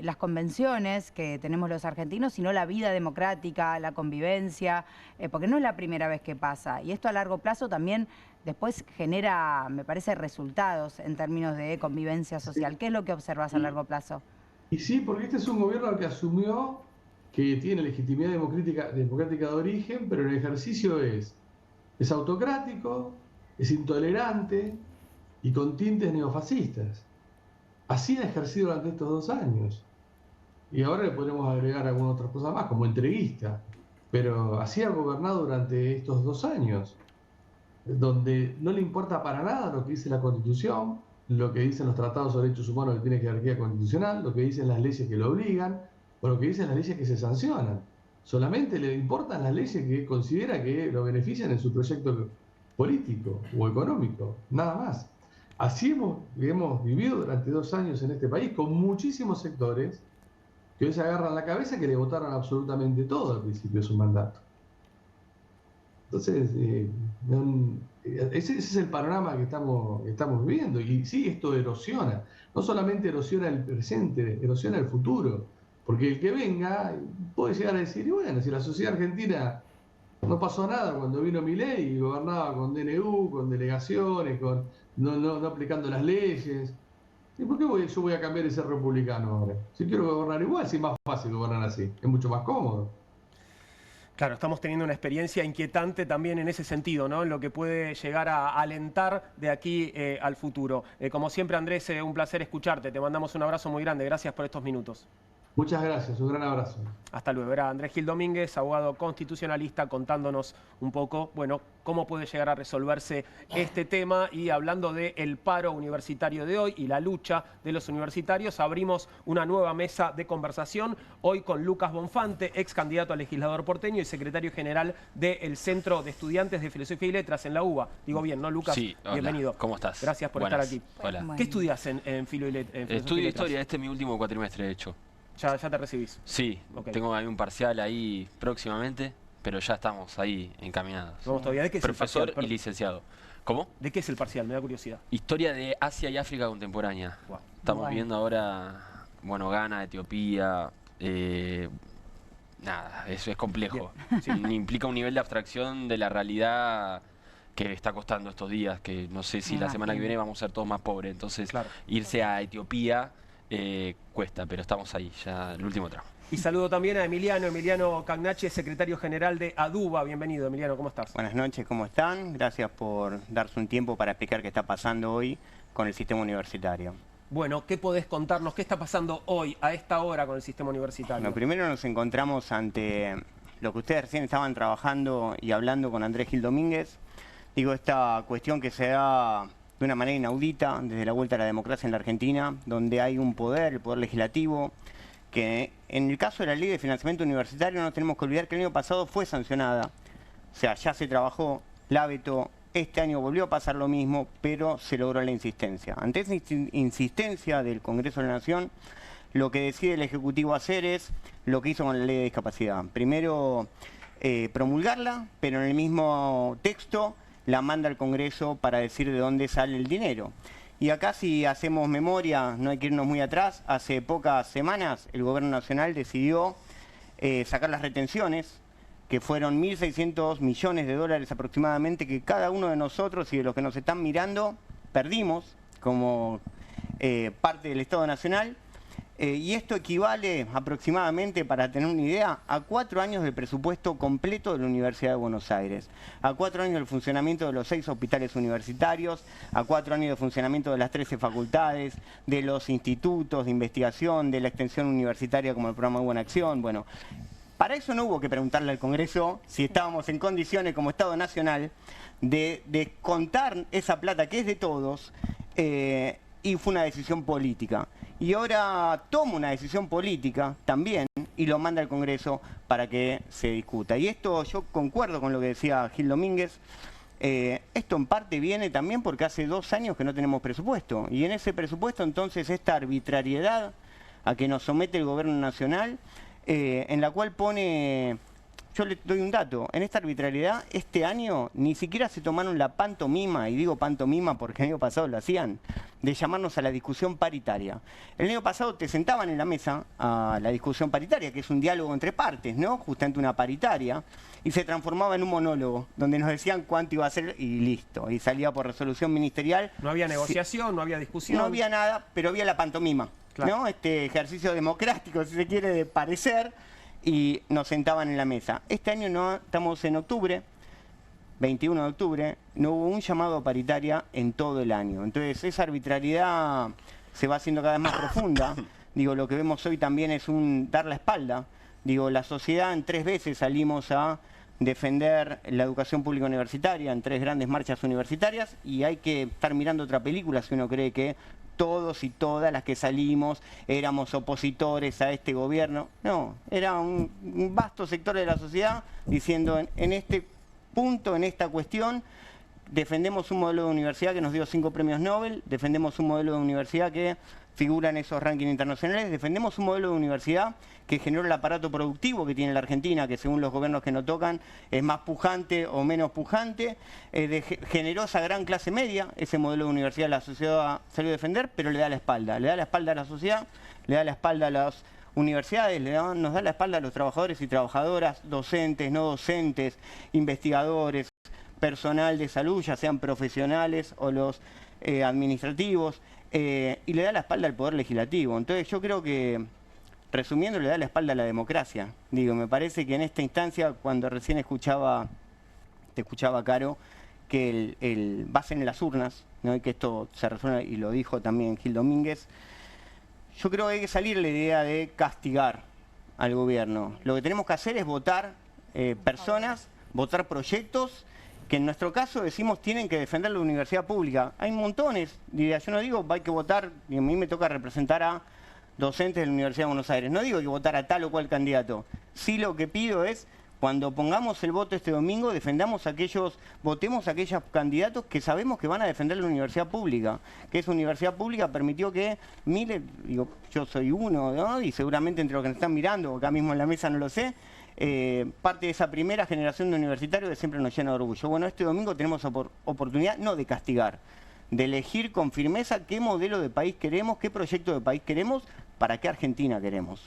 las convenciones que tenemos los argentinos, sino la vida democrática, la convivencia? Porque no es la primera vez que pasa. Y esto a largo plazo también después genera, me parece, resultados en términos de convivencia social. ¿Qué es lo que observas a largo plazo? Y sí, porque este es un gobierno que asumió que tiene legitimidad democrática de origen, pero en el ejercicio es autocrático, es intolerante y con tintes neofascistas. Así ha ejercido durante estos 2 años. Y ahora le podemos agregar algunas otras cosas más, como entreguista. Pero así ha gobernado durante estos 2 años, donde no le importa para nada lo que dice la Constitución, lo que dicen los tratados sobre derechos humanos que tiene jerarquía constitucional, lo que dicen las leyes que lo obligan, o lo que dicen las leyes que se sancionan. Solamente le importan las leyes que considera que lo benefician en su proyecto político o económico, nada más. Así hemos vivido durante 2 años en este país, con muchísimos sectores que hoy se agarran la cabeza que le votaron absolutamente todo al principio de su mandato. Entonces, ese es el panorama que estamos viviendo. Y sí, esto erosiona. No solamente erosiona el presente, erosiona el futuro. Porque el que venga puede llegar a decir, y bueno, si la sociedad argentina no pasó nada cuando vino Milei y gobernaba con DNU, con delegaciones, no aplicando las leyes. ¿Y por qué yo voy a cambiar y ser republicano ahora? Si quiero gobernar igual, si es más fácil gobernar así, es mucho más cómodo. Claro, estamos teniendo una experiencia inquietante también en ese sentido, ¿no? En lo que puede llegar a alentar de aquí al futuro. Como siempre, Andrés, un placer escucharte. Te mandamos un abrazo muy grande. Gracias por estos minutos. Muchas gracias, un gran abrazo. Hasta luego. Era Andrés Gil Domínguez, abogado constitucionalista, contándonos un poco, bueno, cómo puede llegar a resolverse este tema. Y hablando del paro universitario de hoy y la lucha de los universitarios, abrimos una nueva mesa de conversación hoy con Lucas Bonfante, ex candidato a legislador porteño y secretario general del Centro de Estudiantes de Filosofía y Letras en la UBA. Digo bien, ¿no, Lucas? Sí, hola. Bienvenido. ¿Cómo estás? Gracias por estar aquí. Hola. Bueno. ¿Qué estudias en Filosofía y Letras? Estudio Historia, este es mi último cuatrimestre, de hecho. ¿Ya te recibís? Sí, Okay. Tengo ahí un parcial ahí próximamente, pero ya estamos ahí encaminados. Vamos todavía. ¿De qué es el Profesor parcial? y licenciado. ¿Cómo? ¿De qué es el parcial? Me da curiosidad. Historia de Asia y África contemporánea. Wow. Estamos Bueno. viendo ahora, bueno, Ghana, Etiopía, nada, eso es complejo. Sí, implica un nivel de abstracción de la realidad que está costando estos días, que no sé si la semana que viene vamos a ser todos más pobres. Entonces, Claro. irse a Etiopía cuesta, pero estamos ahí, ya el último tramo. Y saludo también a Emiliano Cagnache, secretario general de ADUBA. Bienvenido, Emiliano, ¿cómo estás? Buenas noches, ¿cómo están? Gracias por darse un tiempo para explicar qué está pasando hoy con el sistema universitario. Bueno, ¿qué podés contarnos? ¿Qué está pasando hoy, a esta hora, con el sistema universitario? Bueno, primero nos encontramos ante lo que ustedes recién estaban trabajando y hablando con Andrés Gil Domínguez. Digo, esta cuestión que se da de una manera inaudita desde la vuelta a la democracia en la Argentina, donde hay un poder, el poder legislativo, que en el caso de la ley de financiamiento universitario no nos tenemos que olvidar que el año pasado fue sancionada. O sea, ya se trabajó, la vetó, este año volvió a pasar lo mismo, pero se logró la insistencia. Ante esa insistencia del Congreso de la Nación, lo que decide el Ejecutivo hacer es lo que hizo con la ley de discapacidad. Primero, promulgarla, pero en el mismo texto la manda al Congreso para decir de dónde sale el dinero. Y acá, si hacemos memoria, no hay que irnos muy atrás, hace pocas semanas el Gobierno Nacional decidió sacar las retenciones, que fueron 1.600 millones de dólares aproximadamente, que cada uno de nosotros y de los que nos están mirando perdimos como parte del Estado Nacional. Y esto equivale aproximadamente, para tener una idea, a 4 años del presupuesto completo de la Universidad de Buenos Aires, a 4 años del funcionamiento de los 6 hospitales universitarios, a 4 años de funcionamiento de las 13 facultades, de los institutos de investigación, de la extensión universitaria como el programa de Buena Acción. Bueno, para eso no hubo que preguntarle al Congreso si estábamos en condiciones como Estado Nacional de contar esa plata que es de todos, y fue una decisión política. Y ahora toma una decisión política también y lo manda al Congreso para que se discuta. Y esto, yo concuerdo con lo que decía Gil Domínguez, esto en parte viene también porque hace 2 años que no tenemos presupuesto. Y en ese presupuesto entonces esta arbitrariedad a que nos somete el Gobierno Nacional, en la cual pone... Yo le doy un dato, en esta arbitrariedad este año ni siquiera se tomaron la pantomima, y digo pantomima porque el año pasado lo hacían, de llamarnos a la discusión paritaria. El año pasado te sentaban en la mesa a la discusión paritaria, que es un diálogo entre partes, ¿no? Justamente una paritaria, y se transformaba en un monólogo, donde nos decían cuánto iba a ser y listo, y salía por resolución ministerial. No había negociación, no había discusión. No había nada, pero había la pantomima, claro, ¿no? Este ejercicio democrático, si se quiere, de parecer, y nos sentaban en la mesa. Este año no, estamos en octubre, 21 de octubre, no hubo un llamado a paritaria en todo el año. Entonces esa arbitrariedad se va haciendo cada vez más profunda. Digo, lo que vemos hoy también es un dar la espalda. Digo, la sociedad en 3 veces salimos a defender la educación pública universitaria, en 3 grandes marchas universitarias, y hay que estar mirando otra película si uno cree que todos y todas las que salimos éramos opositores a este gobierno. No, era un vasto sector de la sociedad diciendo en este punto, en esta cuestión, defendemos un modelo de universidad que nos dio 5 premios Nobel, defendemos un modelo de universidad que figura en esos rankings internacionales, defendemos un modelo de universidad que generó el aparato productivo que tiene la Argentina, que según los gobiernos que nos tocan es más pujante o menos pujante, generó esa gran clase media, ese modelo de universidad la sociedad salió a defender, pero le da la espalda a la sociedad, le da la espalda a las universidades, nos da la espalda a los trabajadores y trabajadoras, docentes, no docentes, investigadores, personal de salud, ya sean profesionales o los administrativos, y le da la espalda al Poder Legislativo. Entonces yo creo que, resumiendo, le da la espalda a la democracia. Digo, me parece que en esta instancia, cuando recién te escuchaba, Caro, que el va a ser en las urnas, ¿no? Y que esto se resuelve, y lo dijo también Gil Domínguez, yo creo que hay que salir la idea de castigar al gobierno. Lo que tenemos que hacer es votar personas, votar proyectos, que en nuestro caso decimos tienen que defender la universidad pública. Hay montones, yo no digo hay que votar, y a mí me toca representar a docentes de la Universidad de Buenos Aires, no digo que votar a tal o cual candidato, sí lo que pido es, cuando pongamos el voto este domingo, votemos a aquellos candidatos que sabemos que van a defender la universidad pública, que esa universidad pública permitió que miles, digo, yo soy uno, ¿no? Y seguramente entre los que nos están mirando, acá mismo en la mesa no lo sé, parte de esa primera generación de universitarios que siempre nos llena de orgullo. Bueno, este domingo tenemos oportunidad no de castigar, de elegir con firmeza qué modelo de país queremos, qué proyecto de país queremos, para qué Argentina queremos.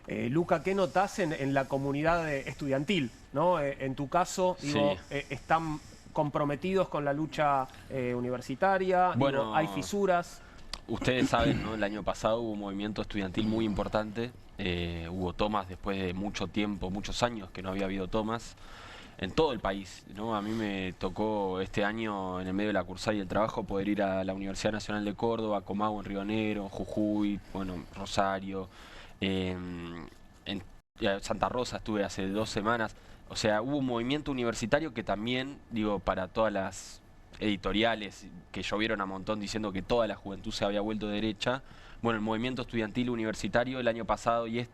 Luca, ¿qué notás en la comunidad estudiantil, ¿no? En tu caso, digo, Sí. ¿están comprometidos con la lucha universitaria? Bueno, Digo, ¿hay fisuras? ustedes saben, ¿no? El año pasado hubo un movimiento estudiantil muy importante. Hubo tomas después de mucho tiempo, muchos años que no había habido tomas en todo el país, ¿no? A mí me tocó este año, en el medio de la cursada y el trabajo, poder ir a la Universidad Nacional de Córdoba, Comahue en Río Negro, Jujuy, bueno, Rosario, en Santa Rosa estuve hace 2 semanas. O sea, hubo un movimiento universitario que también, digo, para todas las editoriales que llovieron a montón diciendo que toda la juventud se había vuelto de derecha. Bueno, el movimiento estudiantil universitario el año pasado y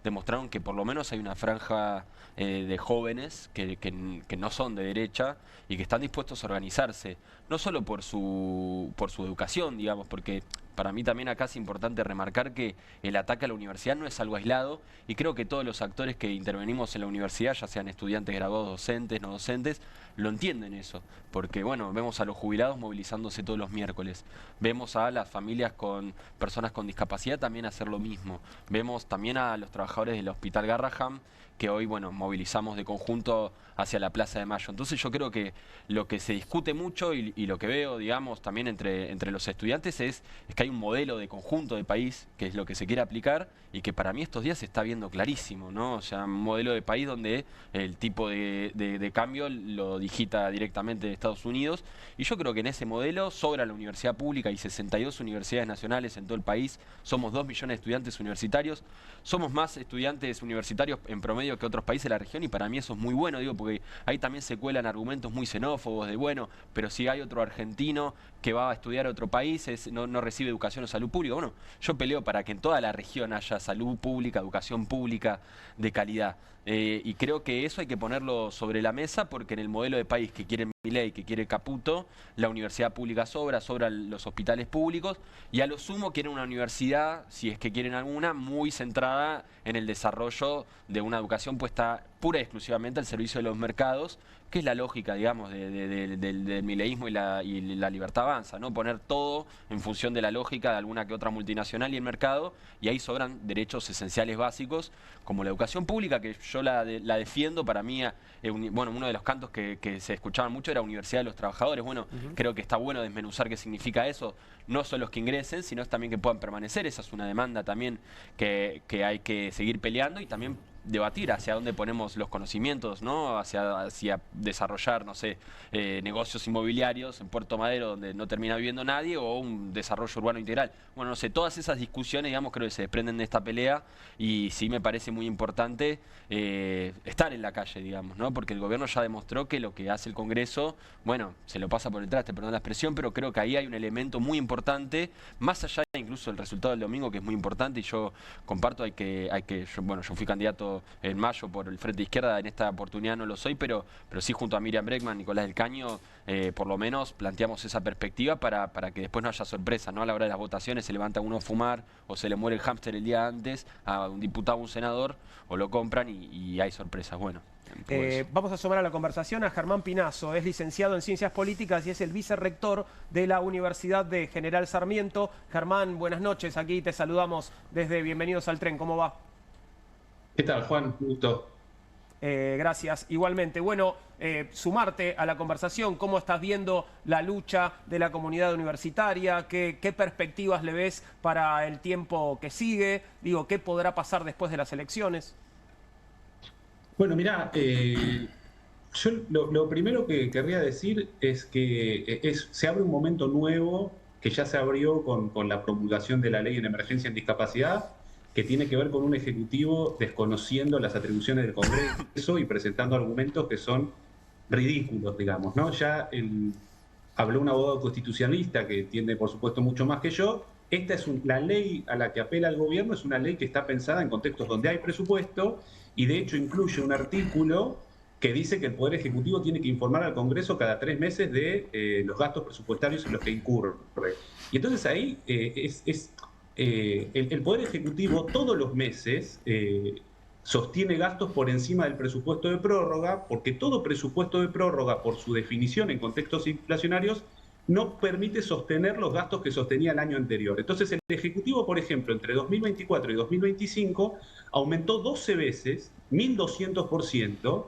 demostraron que por lo menos hay una franja de jóvenes que no son de derecha y que están dispuestos a organizarse, no solo por su educación, digamos, porque para mí también acá es importante remarcar que el ataque a la universidad no es algo aislado y creo que todos los actores que intervenimos en la universidad, ya sean estudiantes graduados, docentes, no docentes, lo entienden eso, porque bueno, vemos a los jubilados movilizándose todos los miércoles, vemos a las familias con personas con discapacidad también hacer lo mismo, vemos también a los trabajadores del Hospital Garrahan, que hoy, bueno, movilizamos de conjunto hacia la Plaza de Mayo. Entonces yo creo que lo que se discute mucho y lo que veo, digamos, también entre los estudiantes es que hay un modelo de conjunto de país, que es lo que se quiere aplicar, y que para mí estos días se está viendo clarísimo, ¿no? O sea, un modelo de país donde el tipo de cambio lo digita directamente de Estados Unidos, y yo creo que en ese modelo sobra la universidad pública, hay 62 universidades nacionales en todo el país, somos 2 millones de estudiantes universitarios, somos más estudiantes universitarios en promedio que otros países de la región, y para mí eso es muy bueno, digo, porque ahí también se cuelan argumentos muy xenófobos de, bueno, pero si hay otro argentino que va a estudiar a otro país, no recibe educación o salud pública. Bueno, yo peleo para que en toda la región haya salud pública, educación pública de calidad. Y creo que eso hay que ponerlo sobre la mesa porque en el modelo de país que quiere Milei, que quiere Caputo, la universidad pública sobran los hospitales públicos y a lo sumo quieren una universidad, si es que quieren alguna, muy centrada en el desarrollo de una educación puesta pura y exclusivamente al servicio de los mercados, que es la lógica, digamos, del mileísmo y la libertad avanza, ¿no? Poner todo en función de la lógica de alguna que otra multinacional y el mercado, y ahí sobran derechos esenciales básicos, como la educación pública, que yo la defiendo. Para mí, bueno, uno de los cantos que se escuchaban mucho era Universidad de los Trabajadores. Bueno, creo que está bueno desmenuzar qué significa eso. No son los que ingresen, sino también que puedan permanecer. Esa es una demanda también que hay que seguir peleando y también debatir hacia dónde ponemos los conocimientos, ¿no? Hacia desarrollar, no sé, negocios inmobiliarios en Puerto Madero donde no termina viviendo nadie o un desarrollo urbano integral. Bueno, no sé, todas esas discusiones, digamos, creo que se desprenden de esta pelea y sí me parece muy importante estar en la calle, digamos, ¿no? Porque el gobierno ya demostró que lo que hace el Congreso, bueno, se lo pasa por el traste, perdón la expresión, pero creo que ahí hay un elemento muy importante, más allá incluso del resultado del domingo, que es muy importante y yo comparto, yo fui candidato en mayo por el Frente Izquierda, en esta oportunidad no lo soy, pero sí junto a Miriam Bregman, Nicolás del Caño, por lo menos planteamos esa perspectiva para que después no haya sorpresa, ¿no? A la hora de las votaciones se levanta uno a fumar o se le muere el hámster el día antes a un diputado o un senador o lo compran y hay sorpresas. Bueno. Vamos a sumar a la conversación a Germán Pinazo, es licenciado en Ciencias Políticas y es el vicerrector de la Universidad de General Sarmiento. Germán, buenas noches, aquí te saludamos desde Bienvenidos al Tren, ¿cómo va? ¿Qué tal, Juan? Un gusto. Gracias, igualmente. Bueno, sumarte a la conversación, ¿cómo estás viendo la lucha de la comunidad universitaria? ¿Qué perspectivas le ves para el tiempo que sigue? Digo, ¿qué podrá pasar después de las elecciones? Bueno, mirá, yo lo primero que querría decir es que se abre un momento nuevo que ya se abrió con la promulgación de la ley en emergencia en discapacidad, que tiene que ver con un ejecutivo desconociendo las atribuciones del Congreso y presentando argumentos que son ridículos, digamos, ¿no? Ya habló un abogado constitucionalista que entiende, por supuesto, mucho más que yo. Esta es la ley a la que apela el gobierno, es una ley que está pensada en contextos donde hay presupuesto y de hecho incluye un artículo que dice que el Poder Ejecutivo tiene que informar al Congreso cada 3 meses de los gastos presupuestarios en los que incurre. Y entonces ahí el Poder Ejecutivo todos los meses sostiene gastos por encima del presupuesto de prórroga, porque todo presupuesto de prórroga, por su definición en contextos inflacionarios, no permite sostener los gastos que sostenía el año anterior. Entonces el Ejecutivo, por ejemplo, entre 2024 y 2025 aumentó 12 veces, 1.200%,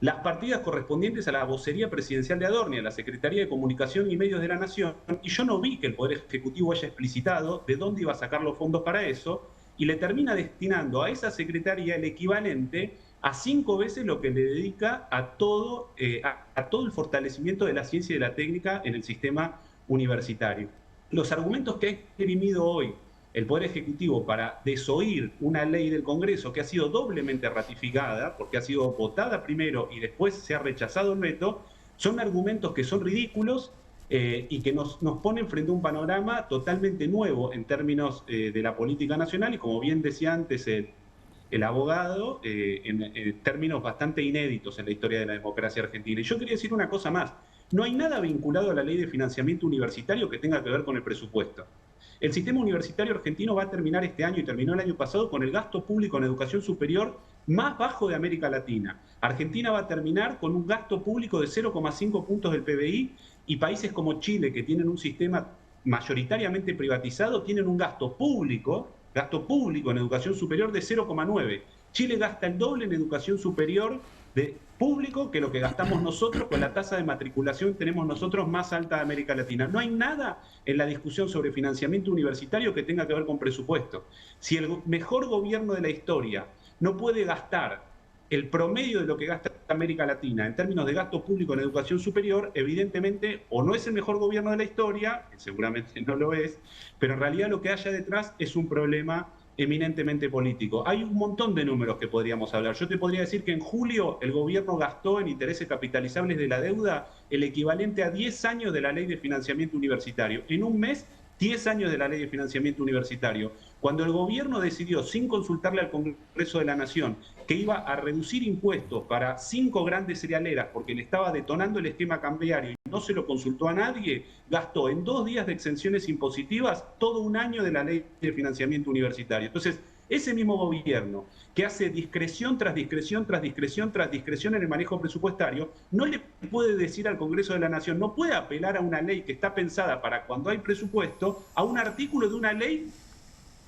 las partidas correspondientes a la vocería presidencial de Adorni, a la Secretaría de Comunicación y Medios de la Nación, y yo no vi que el Poder Ejecutivo haya explicitado de dónde iba a sacar los fondos para eso, y le termina destinando a esa secretaría el equivalente a 5 veces lo que le dedica a todo el fortalecimiento de la ciencia y de la técnica en el sistema universitario. Los argumentos que ha esgrimido hoy el Poder Ejecutivo para desoír una ley del Congreso que ha sido doblemente ratificada, porque ha sido votada primero y después se ha rechazado el veto, son argumentos que son ridículos y que nos ponen frente a un panorama totalmente nuevo en términos de la política nacional y, como bien decía antes el abogado, en términos bastante inéditos en la historia de la democracia argentina. Y yo quería decir una cosa más. No hay nada vinculado a la ley de financiamiento universitario que tenga que ver con el presupuesto. El sistema universitario argentino va a terminar este año y terminó el año pasado con el gasto público en educación superior más bajo de América Latina. Argentina va a terminar con un gasto público de 0,5 puntos del PBI y países como Chile, que tienen un sistema mayoritariamente privatizado, tienen un gasto público en educación superior de 0,9. Chile gasta el doble en educación superior de público que lo que gastamos nosotros, con la tasa de matriculación tenemos nosotros más alta de América Latina. No hay nada en la discusión sobre financiamiento universitario que tenga que ver con presupuesto. Si el mejor gobierno de la historia no puede gastar el promedio de lo que gasta América Latina en términos de gasto público en educación superior, evidentemente o no es el mejor gobierno de la historia, que seguramente no lo es, pero en realidad lo que haya detrás es un problema eminentemente político. Hay un montón de números que podríamos hablar. Yo te podría decir que en julio el gobierno gastó en intereses capitalizables de la deuda el equivalente a 10 años de la ley de financiamiento universitario. En un mes, 10 años de la ley de financiamiento universitario. Cuando el gobierno decidió, sin consultarle al Congreso de la Nación, que iba a reducir impuestos para 5 grandes cerealeras porque le estaba detonando el esquema cambiario y no se lo consultó a nadie, gastó en 2 días de exenciones impositivas todo un año de la ley de financiamiento universitario. Entonces, ese mismo gobierno que hace discreción tras discreción tras discreción tras discreción en el manejo presupuestario, no le puede decir al Congreso de la Nación, no puede apelar a una ley que está pensada para cuando hay presupuesto, a un artículo de una ley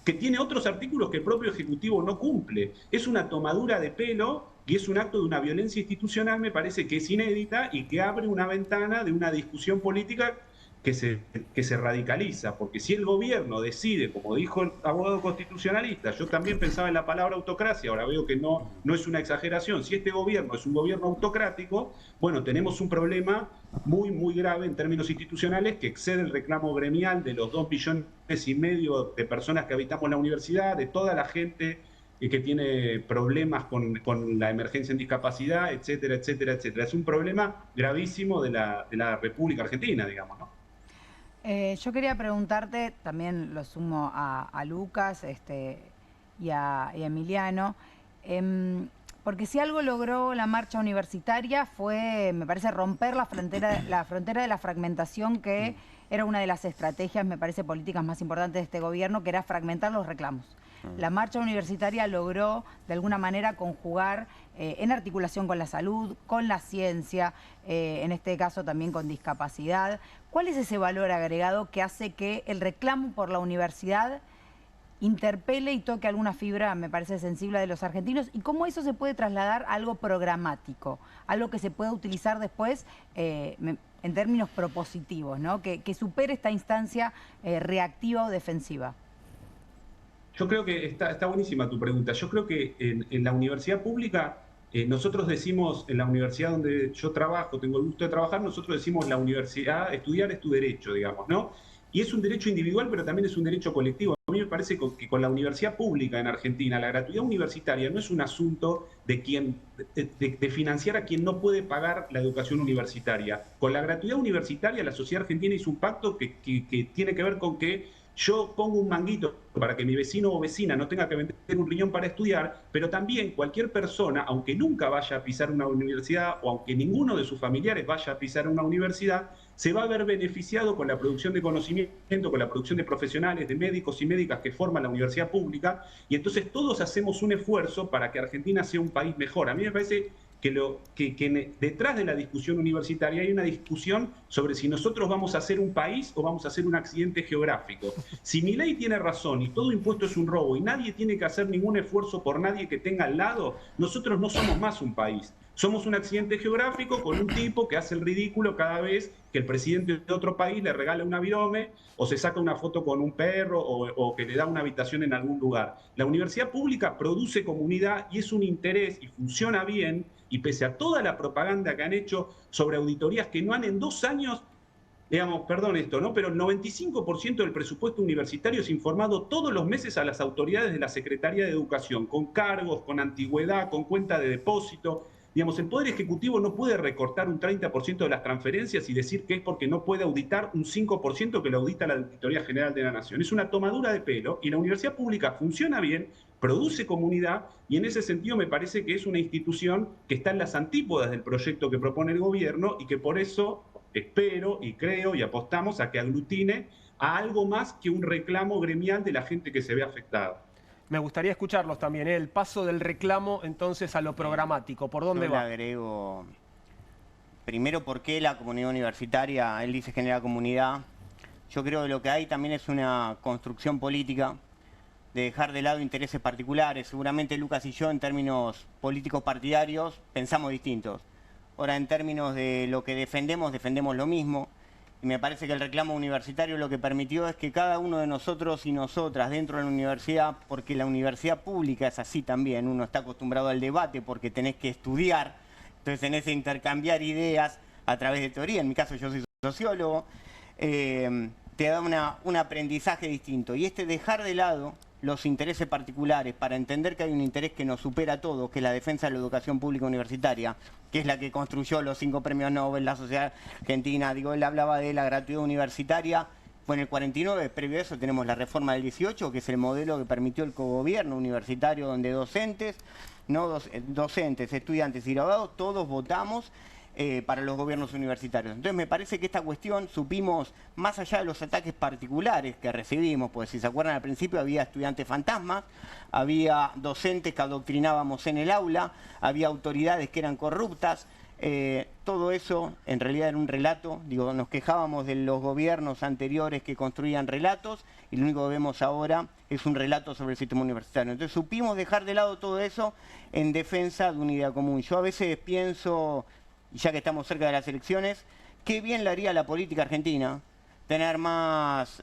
que tiene otros artículos que el propio Ejecutivo no cumple. Es una tomadura de pelo y es un acto de una violencia institucional, me parece que es inédita y que abre una ventana de una discusión política que se radicaliza, porque si el gobierno decide, como dijo el abogado constitucionalista, yo también pensaba en la palabra autocracia, ahora veo que no es una exageración, si este gobierno es un gobierno autocrático, bueno, tenemos un problema muy, muy grave en términos institucionales que excede el reclamo gremial de los 2,5 millones de personas que habitamos la universidad, de toda la gente que tiene problemas con la emergencia en discapacidad, etcétera, etcétera, etcétera. Es un problema gravísimo de la República Argentina, digamos, ¿no? Yo quería preguntarte, también lo sumo a Lucas y a Emiliano, porque si algo logró la marcha universitaria fue, me parece, romper la frontera de la fragmentación, que era una de las estrategias, me parece, políticas más importantes de este gobierno, que era fragmentar los reclamos. La marcha universitaria logró, de alguna manera, conjugar en articulación con la salud, con la ciencia, en este caso también con discapacidad. ¿Cuál es ese valor agregado que hace que el reclamo por la universidad interpele y toque alguna fibra, me parece, sensible de los argentinos? ¿Y cómo eso se puede trasladar a algo programático, algo que se pueda utilizar después en términos propositivos, ¿no? Que supere esta instancia reactiva o defensiva? Yo creo que está buenísima tu pregunta. Yo creo que en la universidad pública, nosotros decimos, en la universidad donde yo trabajo, tengo el gusto de trabajar, nosotros decimos la universidad, estudiar es tu derecho, digamos, ¿no? Y es un derecho individual, pero también es un derecho colectivo. A mí me parece que con la universidad pública en Argentina, la gratuidad universitaria no es un asunto de financiar a quien no puede pagar la educación universitaria. Con la gratuidad universitaria, la sociedad argentina hizo un pacto que tiene que ver con que yo pongo un manguito para que mi vecino o vecina no tenga que vender un riñón para estudiar, pero también cualquier persona, aunque nunca vaya a pisar una universidad o aunque ninguno de sus familiares vaya a pisar una universidad, se va a ver beneficiado con la producción de conocimiento, con la producción de profesionales, de médicos y médicas que forman la universidad pública, y entonces todos hacemos un esfuerzo para que Argentina sea un país mejor. A mí me parece que detrás de la discusión universitaria hay una discusión sobre si nosotros vamos a ser un país o vamos a ser un accidente geográfico. Si Milei tiene razón y todo impuesto es un robo y nadie tiene que hacer ningún esfuerzo por nadie que tenga al lado, nosotros no somos más un país. Somos un accidente geográfico con un tipo que hace el ridículo cada vez que el presidente de otro país le regala un avirome o se saca una foto con un perro o que le da una habitación en algún lugar. La universidad pública produce comunidad y es un interés y funciona bien, y pese a toda la propaganda que han hecho sobre auditorías que no han en 2 años, digamos, perdón esto, ¿no? Pero el 95% del presupuesto universitario es informado todos los meses a las autoridades de la Secretaría de Educación, con cargos, con antigüedad, con cuenta de depósito. Digamos, el Poder Ejecutivo no puede recortar un 30% de las transferencias y decir que es porque no puede auditar un 5% que lo audita la Auditoría General de la Nación. Es una tomadura de pelo, y la universidad pública funciona bien, produce comunidad, y en ese sentido me parece que es una institución que está en las antípodas del proyecto que propone el gobierno, y que por eso espero y creo y apostamos a que aglutine a algo más que un reclamo gremial de la gente que se ve afectada. Me gustaría escucharlos también, ¿eh? El paso del reclamo entonces a lo programático. ¿Por dónde va? Yo le agrego, primero, ¿por qué la comunidad universitaria? Él dice genera comunidad. Yo creo que lo que hay también es una construcción política de dejar de lado intereses particulares. Seguramente Lucas y yo, en términos políticos partidarios, pensamos distintos. Ahora, en términos de lo que defendemos lo mismo. Y me parece que el reclamo universitario lo que permitió es que cada uno de nosotros y nosotras dentro de la universidad, porque la universidad pública es así también, uno está acostumbrado al debate porque tenés que estudiar, entonces tenés que intercambiar ideas a través de teoría. En mi caso yo soy sociólogo, te da un aprendizaje distinto. Y dejar de lado los intereses particulares para entender que hay un interés que nos supera a todos, que es la defensa de la educación pública universitaria, que es la que construyó los 5 premios Nobel, la sociedad argentina. Digo, él hablaba de la gratuidad universitaria, fue en el 49, previo a eso tenemos la reforma del 18, que es el modelo que permitió el cogobierno universitario, donde docentes, estudiantes y graduados, todos votamos para los gobiernos universitarios. Entonces me parece que esta cuestión supimos, más allá de los ataques particulares que recibimos, pues si se acuerdan al principio había estudiantes fantasmas, había docentes que adoctrinábamos en el aula, había autoridades que eran corruptas, todo eso en realidad era un relato. Digo, nos quejábamos de los gobiernos anteriores que construían relatos, y lo único que vemos ahora es un relato sobre el sistema universitario. Entonces supimos dejar de lado todo eso en defensa de una idea común. Yo a veces pienso, y ya que estamos cerca de las elecciones, qué bien le haría a la política argentina tener más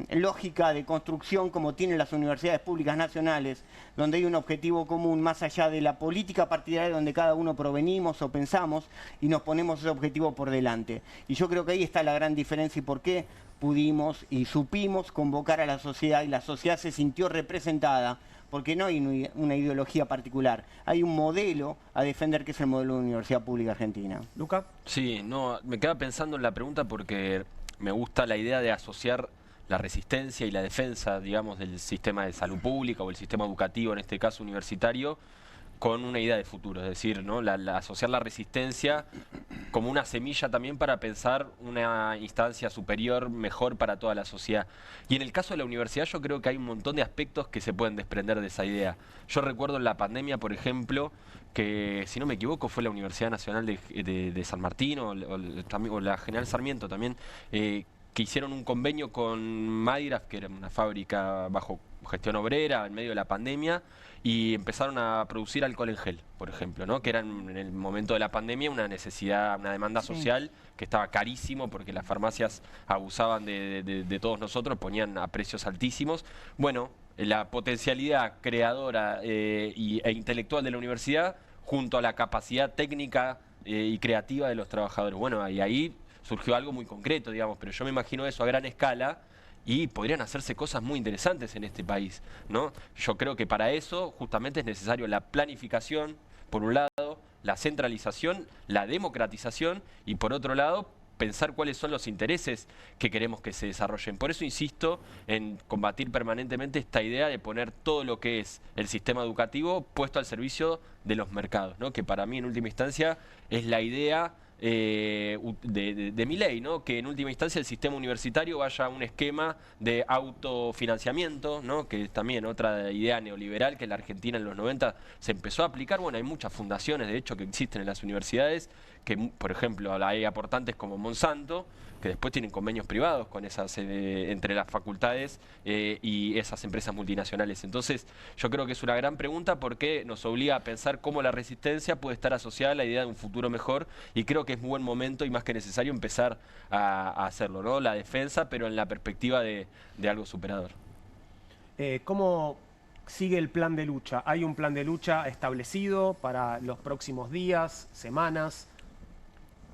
lógica de construcción como tienen las universidades públicas nacionales, donde hay un objetivo común más allá de la política partidaria donde cada uno provenimos o pensamos y nos ponemos ese objetivo por delante. Y yo creo que ahí está la gran diferencia y por qué pudimos y supimos convocar a la sociedad, y la sociedad se sintió representada, porque no hay una ideología particular, hay un modelo a defender que es el modelo de universidad pública argentina. ¿Luca? Sí, no, me quedaba pensando en la pregunta porque me gusta la idea de asociar la resistencia y la defensa, digamos, del sistema de salud pública o el sistema educativo, en este caso universitario, con una idea de futuro. Es decir, ¿no? Asociar la resistencia como una semilla también para pensar una instancia superior, mejor para toda la sociedad. Y en el caso de la universidad yo creo que hay un montón de aspectos que se pueden desprender de esa idea. Yo recuerdo en la pandemia, por ejemplo, que si no me equivoco fue la Universidad Nacional de San Martín o la General Sarmiento también, que hicieron un convenio con Mayraf, que era una fábrica bajo gestión obrera en medio de la pandemia, y empezaron a producir alcohol en gel, por ejemplo, ¿no? Que era en el momento de la pandemia una necesidad, una demanda social que estaba carísimo porque las farmacias abusaban de todos nosotros, ponían a precios altísimos. Bueno, la potencialidad creadora e intelectual de la universidad junto a la capacidad técnica y creativa de los trabajadores. Bueno, y ahí surgió algo muy concreto, digamos, pero yo me imagino eso a gran escala y podrían hacerse cosas muy interesantes en este país, ¿no? Yo creo que para eso justamente es necesario la planificación, por un lado, la centralización, la democratización y por otro lado, pensar cuáles son los intereses que queremos que se desarrollen. Por eso insisto en combatir permanentemente esta idea de poner todo lo que es el sistema educativo puesto al servicio de los mercados, ¿no? Que para mí en última instancia es la idea de Milei, ¿no? Que en última instancia el sistema universitario vaya a un esquema de autofinanciamiento, ¿no? Que es también otra idea neoliberal que en la Argentina en los 90 se empezó a aplicar. Bueno, hay muchas fundaciones, de hecho, que existen en las universidades que, por ejemplo, hay aportantes como Monsanto, que después tienen convenios privados con esas entre las facultades y esas empresas multinacionales. Entonces, yo creo que es una gran pregunta porque nos obliga a pensar cómo la resistencia puede estar asociada a la idea de un futuro mejor, y creo que es muy buen momento y más que necesario empezar a hacerlo, ¿no? La defensa, pero en la perspectiva de algo superador. ¿Cómo sigue el plan de lucha? ¿Hay un plan de lucha establecido para los próximos días, semanas?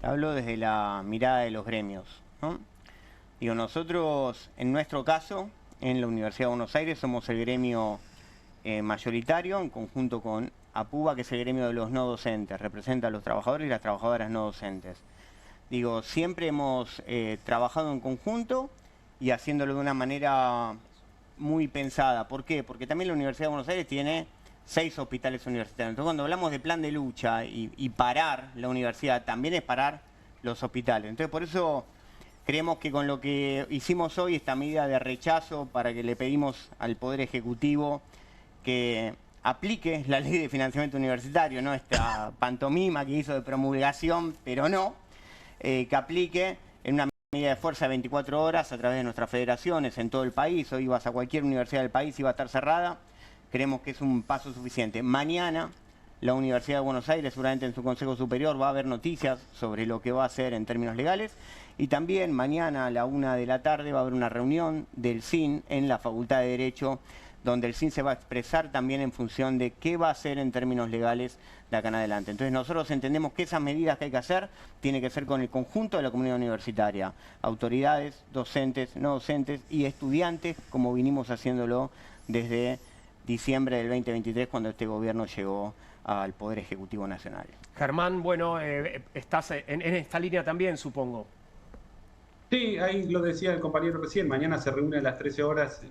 Hablo desde la mirada de los gremios, ¿no? Digo, nosotros, en nuestro caso, en la Universidad de Buenos Aires, somos el gremio mayoritario, en conjunto con APUBA, que es el gremio de los no docentes, representa a los trabajadores y las trabajadoras no docentes. Digo, siempre hemos trabajado en conjunto y haciéndolo de una manera muy pensada. ¿Por qué? Porque también la Universidad de Buenos Aires tiene 6 hospitales universitarios. Entonces, cuando hablamos de plan de lucha y parar la universidad, también es parar los hospitales. Entonces, por eso creemos que con lo que hicimos hoy, esta medida de rechazo para que le pedimos al Poder Ejecutivo que aplique la ley de financiamiento universitario, no esta pantomima que hizo de promulgación, pero no, que aplique en una medida de fuerza de 24 horas a través de nuestras federaciones en todo el país. Hoy vas a cualquier universidad del país y va a estar cerrada. Creemos que es un paso suficiente. Mañana la Universidad de Buenos Aires, seguramente en su Consejo Superior, va a haber noticias sobre lo que va a hacer en términos legales. Y también mañana a la 1 de la tarde va a haber una reunión del CIN en la Facultad de Derecho, donde el CIN se va a expresar también en función de qué va a hacer en términos legales de acá en adelante. Entonces nosotros entendemos que esas medidas que hay que hacer tienen que ser con el conjunto de la comunidad universitaria, autoridades, docentes, no docentes y estudiantes, como vinimos haciéndolo desde diciembre del 2023, cuando este gobierno llegó al Poder Ejecutivo Nacional. Germán, bueno, estás en esta línea también, supongo. Sí, ahí lo decía el compañero recién, mañana se reúne a las 13 horas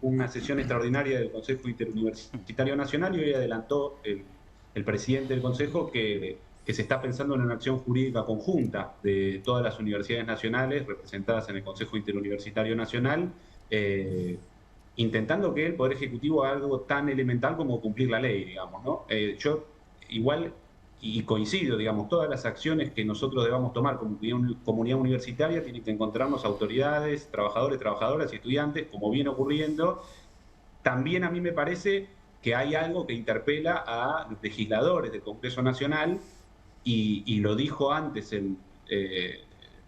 una sesión extraordinaria del Consejo Interuniversitario Nacional, y hoy adelantó el presidente del Consejo que se está pensando en una acción jurídica conjunta de todas las universidades nacionales representadas en el Consejo Interuniversitario Nacional, intentando que el Poder Ejecutivo haga algo tan elemental como cumplir la ley, digamos, ¿no? Yo igual, y coincido, digamos, todas las acciones que nosotros debamos tomar como comunidad universitaria tienen que encontrarnos autoridades, trabajadores, trabajadoras y estudiantes, como viene ocurriendo. También a mí me parece que hay algo que interpela a los legisladores del Congreso Nacional, y lo dijo antes,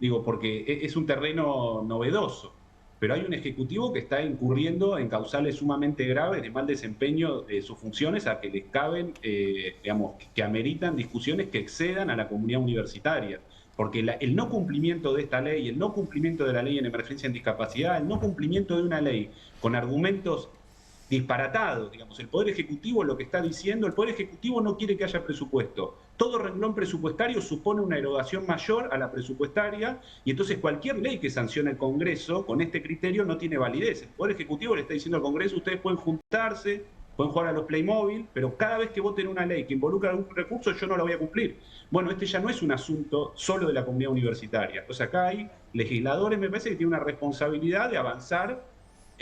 digo, porque es un terreno novedoso, pero hay un Ejecutivo que está incurriendo en causales sumamente graves de mal desempeño de sus funciones, a que les caben, digamos, que ameritan discusiones que excedan a la comunidad universitaria. Porque el no cumplimiento de esta ley, el no cumplimiento de la ley en emergencia en discapacidad, el no cumplimiento de una ley con argumentos disparatados, digamos, el Poder Ejecutivo lo que está diciendo, el Poder Ejecutivo no quiere que haya presupuesto. Todo renglón presupuestario supone una erogación mayor a la presupuestaria, y entonces cualquier ley que sancione el Congreso con este criterio no tiene validez. El Poder Ejecutivo le está diciendo al Congreso: ustedes pueden juntarse, pueden jugar a los Playmobil, pero cada vez que voten una ley que involucra algún recurso, yo no la voy a cumplir. Bueno, este ya no es un asunto solo de la comunidad universitaria. Entonces acá hay legisladores, me parece, que tienen una responsabilidad de avanzar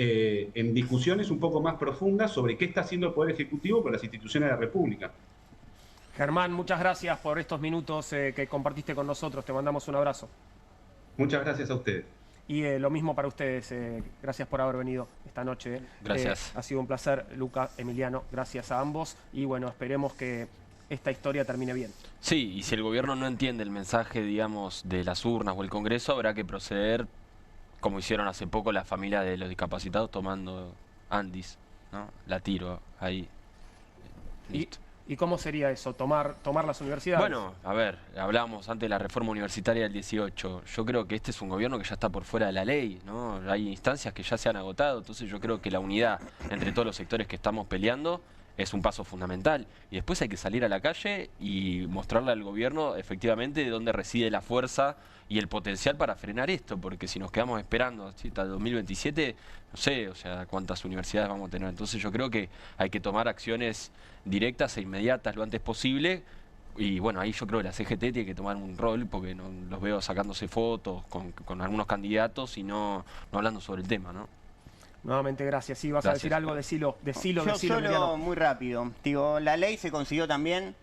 en discusiones un poco más profundas sobre qué está haciendo el Poder Ejecutivo con las instituciones de la República. Germán, muchas gracias por estos minutos que compartiste con nosotros. Te mandamos un abrazo. Muchas gracias a ustedes. Y lo mismo para ustedes. Gracias por haber venido esta noche. Gracias. Ha sido un placer, Luca, Emiliano. Gracias a ambos. Y bueno, esperemos que esta historia termine bien. Sí, y si el gobierno no entiende el mensaje, digamos, de las urnas o el Congreso, habrá que proceder como hicieron hace poco la familia de los discapacitados tomando Andis, ¿no? La tiro ahí. Listo. ¿Y cómo sería eso? ¿Tomar las universidades? Bueno, a ver, hablábamos antes de la reforma universitaria del 18. Yo creo que este es un gobierno que ya está por fuera de la ley, ¿no? Hay instancias que ya se han agotado, entonces yo creo que la unidad entre todos los sectores que estamos peleando es un paso fundamental. Y después hay que salir a la calle y mostrarle al gobierno efectivamente de dónde reside la fuerza y el potencial para frenar esto, porque si nos quedamos esperando, ¿sí?, hasta el 2027, no sé, o sea, cuántas universidades vamos a tener. Entonces yo creo que hay que tomar acciones directas e inmediatas lo antes posible. Y bueno, ahí yo creo que la CGT tiene que tomar un rol, porque no los veo sacándose fotos con algunos candidatos y no hablando sobre el tema, ¿no? Nuevamente gracias. Sí, vas a decir algo, decilo, Yo solo, Emiliano. muy rápido. Digo, la ley se consiguió también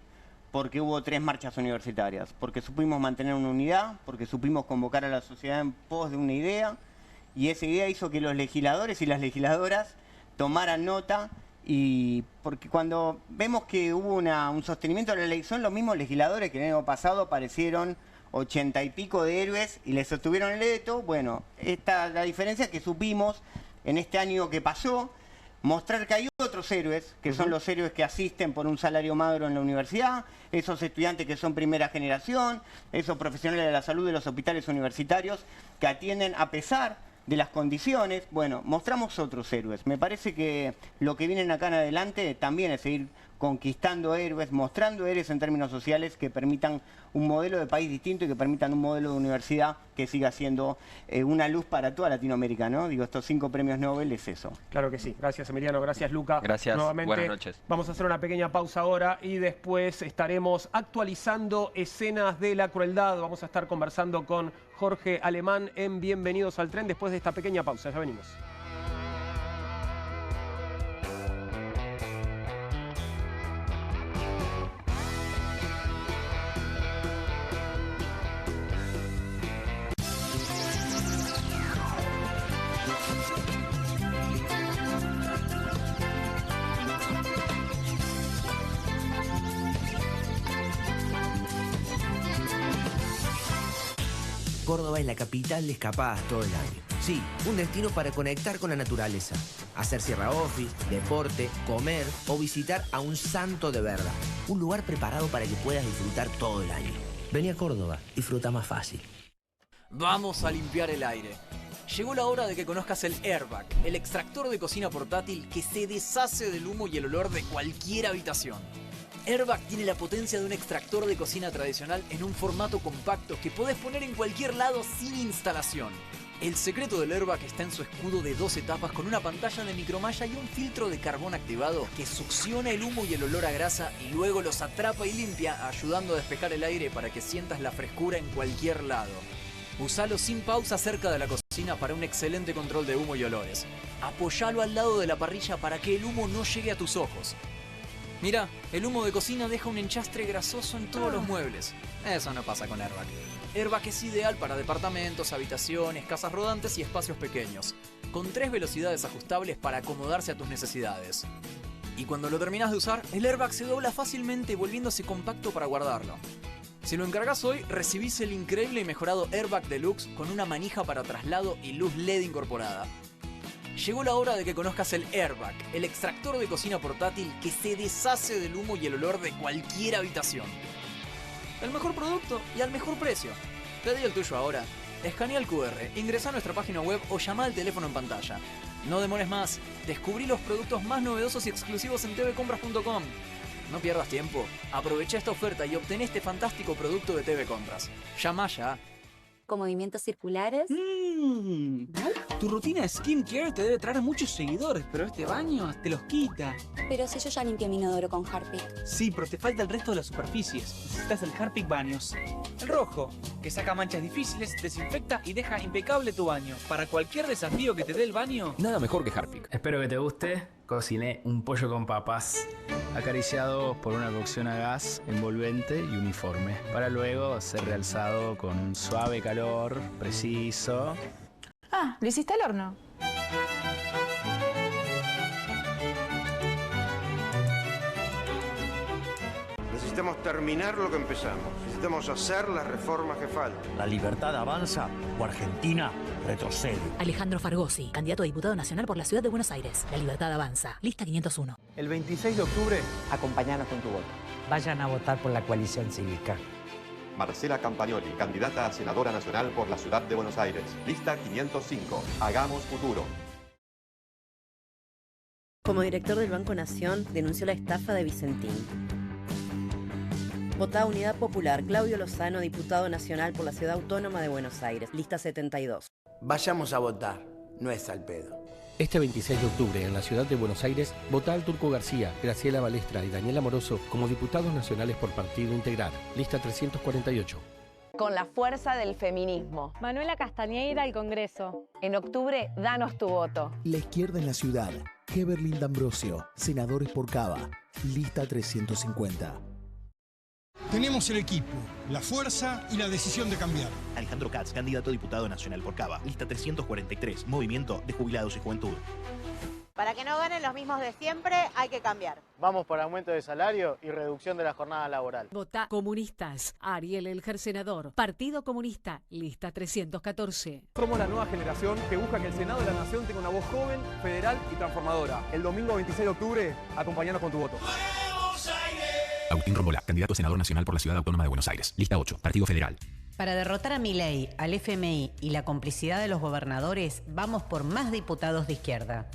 porque hubo 3 marchas universitarias, porque supimos mantener una unidad, porque supimos convocar a la sociedad en pos de una idea, y esa idea hizo que los legisladores y las legisladoras tomaran nota, y porque cuando vemos que hubo un sostenimiento de la ley, son los mismos legisladores que el año pasado aparecieron 80 y pico de héroes y les sostuvieron el veto. Bueno, la diferencia es que supimos en este año que pasó mostrar que hay otros héroes, que son los héroes que asisten por un salario magro en la universidad, esos estudiantes que son primera generación, esos profesionales de la salud de los hospitales universitarios que atienden a pesar de las condiciones. Bueno, mostramos otros héroes. Me parece que lo que viene acá en adelante también es seguir conquistando héroes, mostrando héroes en términos sociales que permitan un modelo de país distinto y que permitan un modelo de universidad que siga siendo una luz para toda Latinoamérica, ¿no? Digo, estos 5 premios Nobel es eso. Claro que sí. Gracias, Emiliano. Gracias, Luca. Gracias. Nuevamente, buenas noches. Vamos a hacer una pequeña pausa ahora y después estaremos actualizando escenas de la crueldad. Vamos a estar conversando con Jorge Alemán en Bienvenidos al Tren después de esta pequeña pausa. Ya venimos. Córdoba es la capital de escapadas todo el año. Sí, un destino para conectar con la naturaleza, hacer sierra office, deporte, comer o visitar a un santo de verdad. Un lugar preparado para que puedas disfrutar todo el año. Vení a Córdoba, disfruta más fácil. Vamos a limpiar el aire. Llegó la hora de que conozcas el Airbag, el extractor de cocina portátil que se deshace del humo y el olor de cualquier habitación. Airbag tiene la potencia de un extractor de cocina tradicional en un formato compacto que podés poner en cualquier lado sin instalación. El secreto del Airbag está en su escudo de 2 etapas con una pantalla de micromalla y un filtro de carbón activado que succiona el humo y el olor a grasa y luego los atrapa y limpia, ayudando a despejar el aire para que sientas la frescura en cualquier lado. Usalo sin pausa cerca de la cocina para un excelente control de humo y olores. Apoyalo al lado de la parrilla para que el humo no llegue a tus ojos. Mira, el humo de cocina deja un enchastre grasoso en todos los muebles. Eso no pasa con Airbag. Airbag es ideal para departamentos, habitaciones, casas rodantes y espacios pequeños, con 3 velocidades ajustables para acomodarse a tus necesidades. Y cuando lo terminas de usar, el Airbag se dobla fácilmente volviéndose compacto para guardarlo. Si lo encargas hoy, recibís el increíble y mejorado Airbag Deluxe con una manija para traslado y luz LED incorporada. Llegó la hora de que conozcas el Airbag, el extractor de cocina portátil que se deshace del humo y el olor de cualquier habitación. El mejor producto y al mejor precio. Pedí el tuyo ahora. Escanea el QR, ingresa a nuestra página web o llama al teléfono en pantalla. No demores más. Descubrí los productos más novedosos y exclusivos en tvcompras.com. No pierdas tiempo. Aprovecha esta oferta y obtén este fantástico producto de TV Compras. Llama ya. Con movimientos circulares. Tu rutina de skincare te debe traer muchos seguidores, pero este baño te los quita. Pero si yo ya limpié mi inodoro con Harpic. Sí, pero te falta el resto de las superficies. Necesitas el Harpic Baños. El rojo, que saca manchas difíciles, desinfecta y deja impecable tu baño. Para cualquier desafío que te dé el baño, nada mejor que Harpic. Espero que te guste. Cociné un pollo con papas, acariciado por una cocción a gas envolvente y uniforme, para luego ser realzado con un suave calor preciso. Ah, ¿lo hiciste al horno? Necesitamos terminar lo que empezamos. Necesitamos hacer las reformas que faltan. ¿La libertad avanza o Argentina retrocede? Alejandro Fargosi, candidato a diputado nacional por la Ciudad de Buenos Aires. La libertad avanza. Lista 501. El 26 de octubre, acompáñanos con tu voto. Vayan a votar por la coalición cívica. Marcela Campagnoli, candidata a senadora nacional por la Ciudad de Buenos Aires. Lista 505. Hagamos futuro. Como director del Banco Nación, denunció la estafa de Vicentín. Votá Unidad Popular, Claudio Lozano, diputado nacional por la Ciudad Autónoma de Buenos Aires. Lista 72. Vayamos a votar, no es al pedo. Este 26 de octubre, en la Ciudad de Buenos Aires, vota al Turco García, Graciela Balestra y Daniel Amoroso como diputados nacionales por Partido Integral. Lista 348. Con la fuerza del feminismo. Manuela Castañeira al Congreso. En octubre, danos tu voto. La izquierda en la ciudad. Heberlín D'Ambrosio, senadores por Cava. Lista 350. Tenemos el equipo, la fuerza y la decisión de cambiar. Alejandro Katz, candidato a diputado nacional por Cava. Lista 343, Movimiento de Jubilados y Juventud. Para que no ganen los mismos de siempre, hay que cambiar. Vamos por aumento de salario y reducción de la jornada laboral. Vota Comunistas. Ariel Elger, senador. Partido Comunista. Lista 314. Somos la nueva generación que busca que el Senado de la Nación tenga una voz joven, federal y transformadora. El domingo 26 de octubre, acompáñanos con tu voto. Agustín Rombolá, candidato a senador nacional por la Ciudad Autónoma de Buenos Aires. Lista 8, Partido Federal. Para derrotar a Milei, al FMI y la complicidad de los gobernadores, vamos por más diputados de izquierda.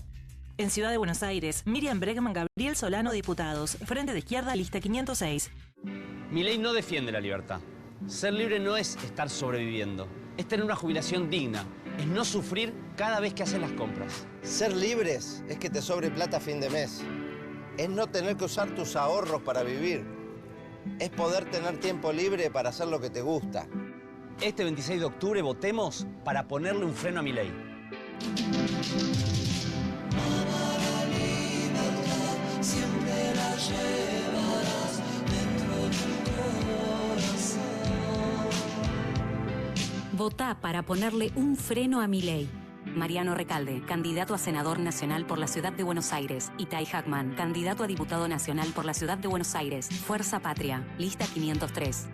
En Ciudad de Buenos Aires, Miriam Bregman, Gabriel Solano, diputados. Frente de Izquierda, lista 506. Milei no defiende la libertad. Ser libre no es estar sobreviviendo. Es tener una jubilación digna. Es no sufrir cada vez que haces las compras. Ser libres es que te sobre plata a fin de mes. Es no tener que usar tus ahorros para vivir. Es poder tener tiempo libre para hacer lo que te gusta. Este 26 de octubre votemos para ponerle un freno a Milei. Siempre la llevarás dentro de tu corazón. Votá para ponerle un freno a Milei. Mariano Recalde, candidato a senador nacional por la Ciudad de Buenos Aires. Itay Hackman, candidato a diputado nacional por la Ciudad de Buenos Aires. Fuerza Patria, lista 503.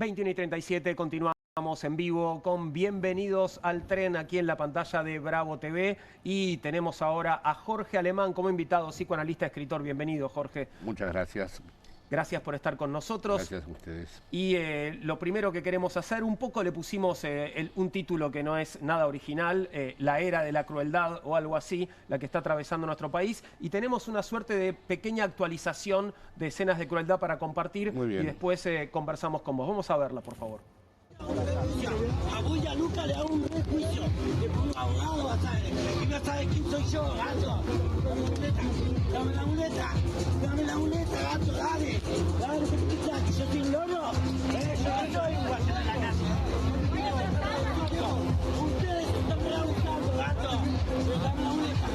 ...21:37, continuamos en vivo con Bienvenidos al Tren aquí en la pantalla de Bravo TV y tenemos ahora a Jorge Alemán como invitado, psicoanalista, escritor. Bienvenido, Jorge. Muchas gracias. Gracias por estar con nosotros. Gracias a ustedes. Y lo primero que queremos hacer, un poco le pusimos un título que no es nada original, La Era de la Crueldad o algo así, la que está atravesando nuestro país. Y tenemos una suerte de pequeña actualización de escenas de crueldad para compartir. Muy bien. Y después conversamos con vos. Vamos a verla, por favor. A vos y a Luca le hago un rejuicio. Le pongo un abogado, vas a ver. Y vas a ver quién soy yo, gato. Dame la muleta. Dame la muleta, gato, dale. Dale, ¿qué piensas? ¿Que yo soy un loro? Yo soy un guacho de la casa. Ustedes están me la buscando, gato. Dame la muleta.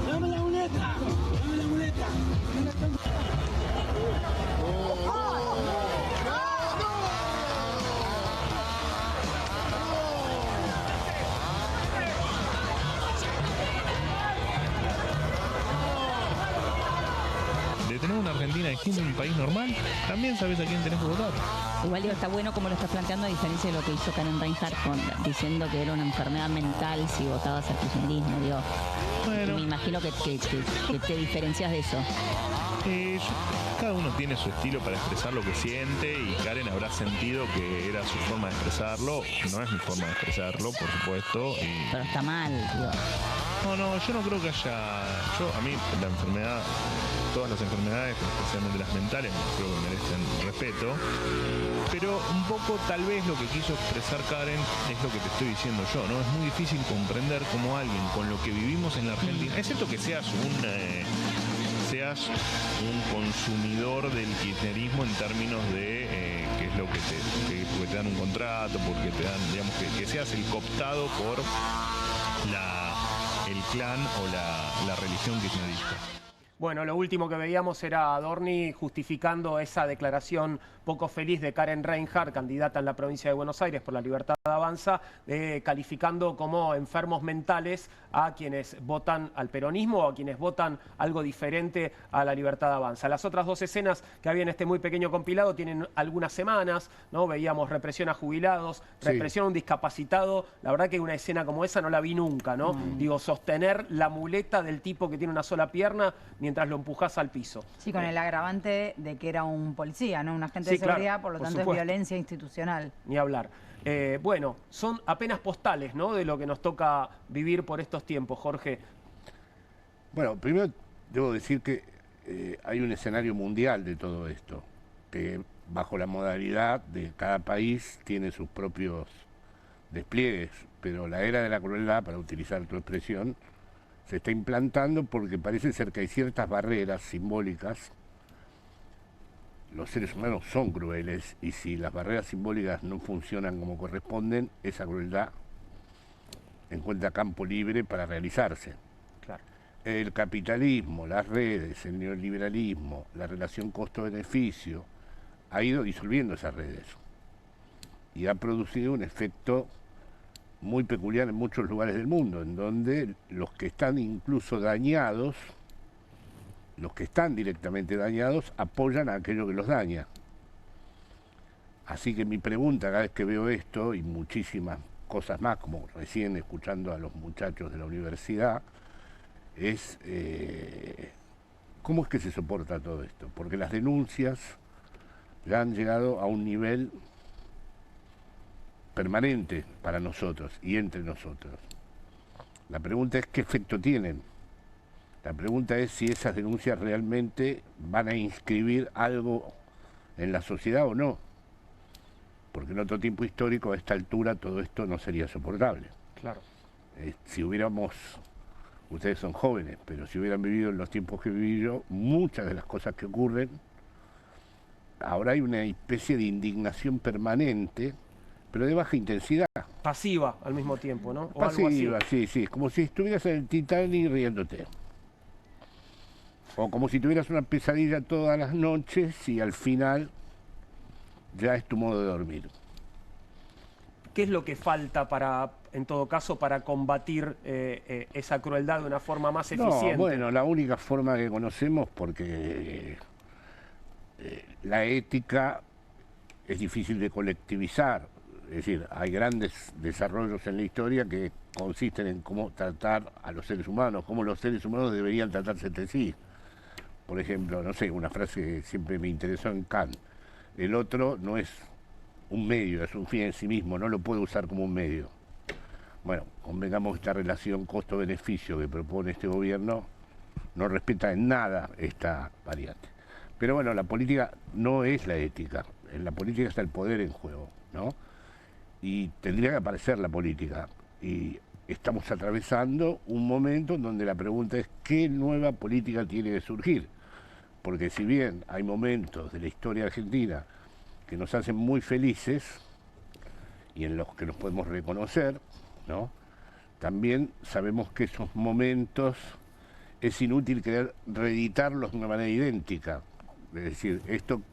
Dame la muleta. Dame la muleta. Tenemos una Argentina distinta, un país normal, también sabes a quién tenés que votar. Igual digo, está bueno como lo estás planteando, a diferencia de lo que hizo Karen Reinhardt diciendo que era una enfermedad mental si votabas al kirchnerismo. Digo, bueno, me imagino que te diferencias de eso. Cada uno tiene su estilo para expresar lo que siente y Karen habrá sentido que era su forma de expresarlo. No es mi forma de expresarlo, por supuesto. Pero está mal, digo. No, yo no creo que haya... a mí la enfermedad, todas las enfermedades, especialmente las mentales, creo que merecen respeto. Pero un poco tal vez lo que quiso expresar Karen es lo que te estoy diciendo yo, ¿no? Es muy difícil comprender cómo alguien con lo que vivimos en la Argentina, excepto que seas un consumidor del kirchnerismo en términos de qué es lo que porque te dan un contrato, porque te dan, digamos, que seas el cooptado por el clan o la religión kirchnerista. Bueno, lo último que veíamos era a Adorni justificando esa declaración poco feliz de Karen Reinhardt, candidata en la provincia de Buenos Aires por la Libertad Avanza, calificando como enfermos mentales a quienes votan al peronismo o a quienes votan algo diferente a la Libertad Avanza. Las otras dos escenas que había en este muy pequeño compilado tienen algunas semanas, ¿no? Veíamos represión a jubilados, represión a un discapacitado. La verdad que una escena como esa no la vi nunca, ¿no? Digo, sostener la muleta del tipo que tiene una sola pierna mientras lo empujás al piso. Sí, con el agravante de que era un policía, ¿no? Un agente Sí, de seguridad, claro, por lo por tanto supuesto. es violencia institucional. Ni hablar. Bueno, son apenas postales, ¿no?, de lo que nos toca vivir por estos tiempos, Jorge. Bueno, primero debo decir que hay un escenario mundial de todo esto, que bajo la modalidad de cada país tiene sus propios despliegues, pero la era de la crueldad, para utilizar tu expresión, se está implantando porque parece ser que hay ciertas barreras simbólicas. Los seres humanos son crueles y si las barreras simbólicas no funcionan como corresponden, esa crueldad encuentra campo libre para realizarse. Claro. El capitalismo, las redes, el neoliberalismo, la relación costo-beneficio, ha ido disolviendo esas redes y ha producido un efecto muy peculiar en muchos lugares del mundo, en donde los que están incluso dañados, los que están directamente dañados, apoyan a aquello que los daña. Así que mi pregunta cada vez que veo esto, y muchísimas cosas más, como recién escuchando a los muchachos de la universidad, es ¿cómo es que se soporta todo esto? Porque las denuncias ya han llegado a un nivel permanente para nosotros y entre nosotros. La pregunta es qué efecto tienen. La pregunta es si esas denuncias realmente van a inscribir algo en la sociedad o no. Porque en otro tiempo histórico, a esta altura, todo esto no sería soportable. Claro. Si hubiéramos, ustedes son jóvenes, pero si hubieran vivido en los tiempos que viví yo, muchas de las cosas que ocurren, ahora hay una especie de indignación permanente, pero de baja intensidad. Pasiva al mismo tiempo, ¿no? O Pasiva, algo así. sí, como si estuvieras en el Titanic riéndote. O como si tuvieras una pesadilla todas las noches y al final ya es tu modo de dormir. ¿Qué es lo que falta para, en todo caso, para combatir esa crueldad de una forma más eficiente? No, bueno, la única forma que conocemos, porque la ética es difícil de colectivizar. Es decir, hay grandes desarrollos en la historia que consisten en cómo tratar a los seres humanos, cómo los seres humanos deberían tratarse entre sí. Por ejemplo, no sé, una frase que siempre me interesó en Kant: el otro no es un medio, es un fin en sí mismo, no lo puede usar como un medio. Bueno, convengamos, esta relación costo-beneficio que propone este gobierno no respeta en nada esta variante. Pero bueno, la política no es la ética, en la política está el poder en juego, ¿no? Y tendría que aparecer la política. Y estamos atravesando un momento en donde la pregunta es ¿qué nueva política tiene que surgir? Porque si bien hay momentos de la historia argentina que nos hacen muy felices y en los que nos podemos reconocer, ¿no?, también sabemos que esos momentos es inútil querer reeditarlos de una manera idéntica. Es decir, esto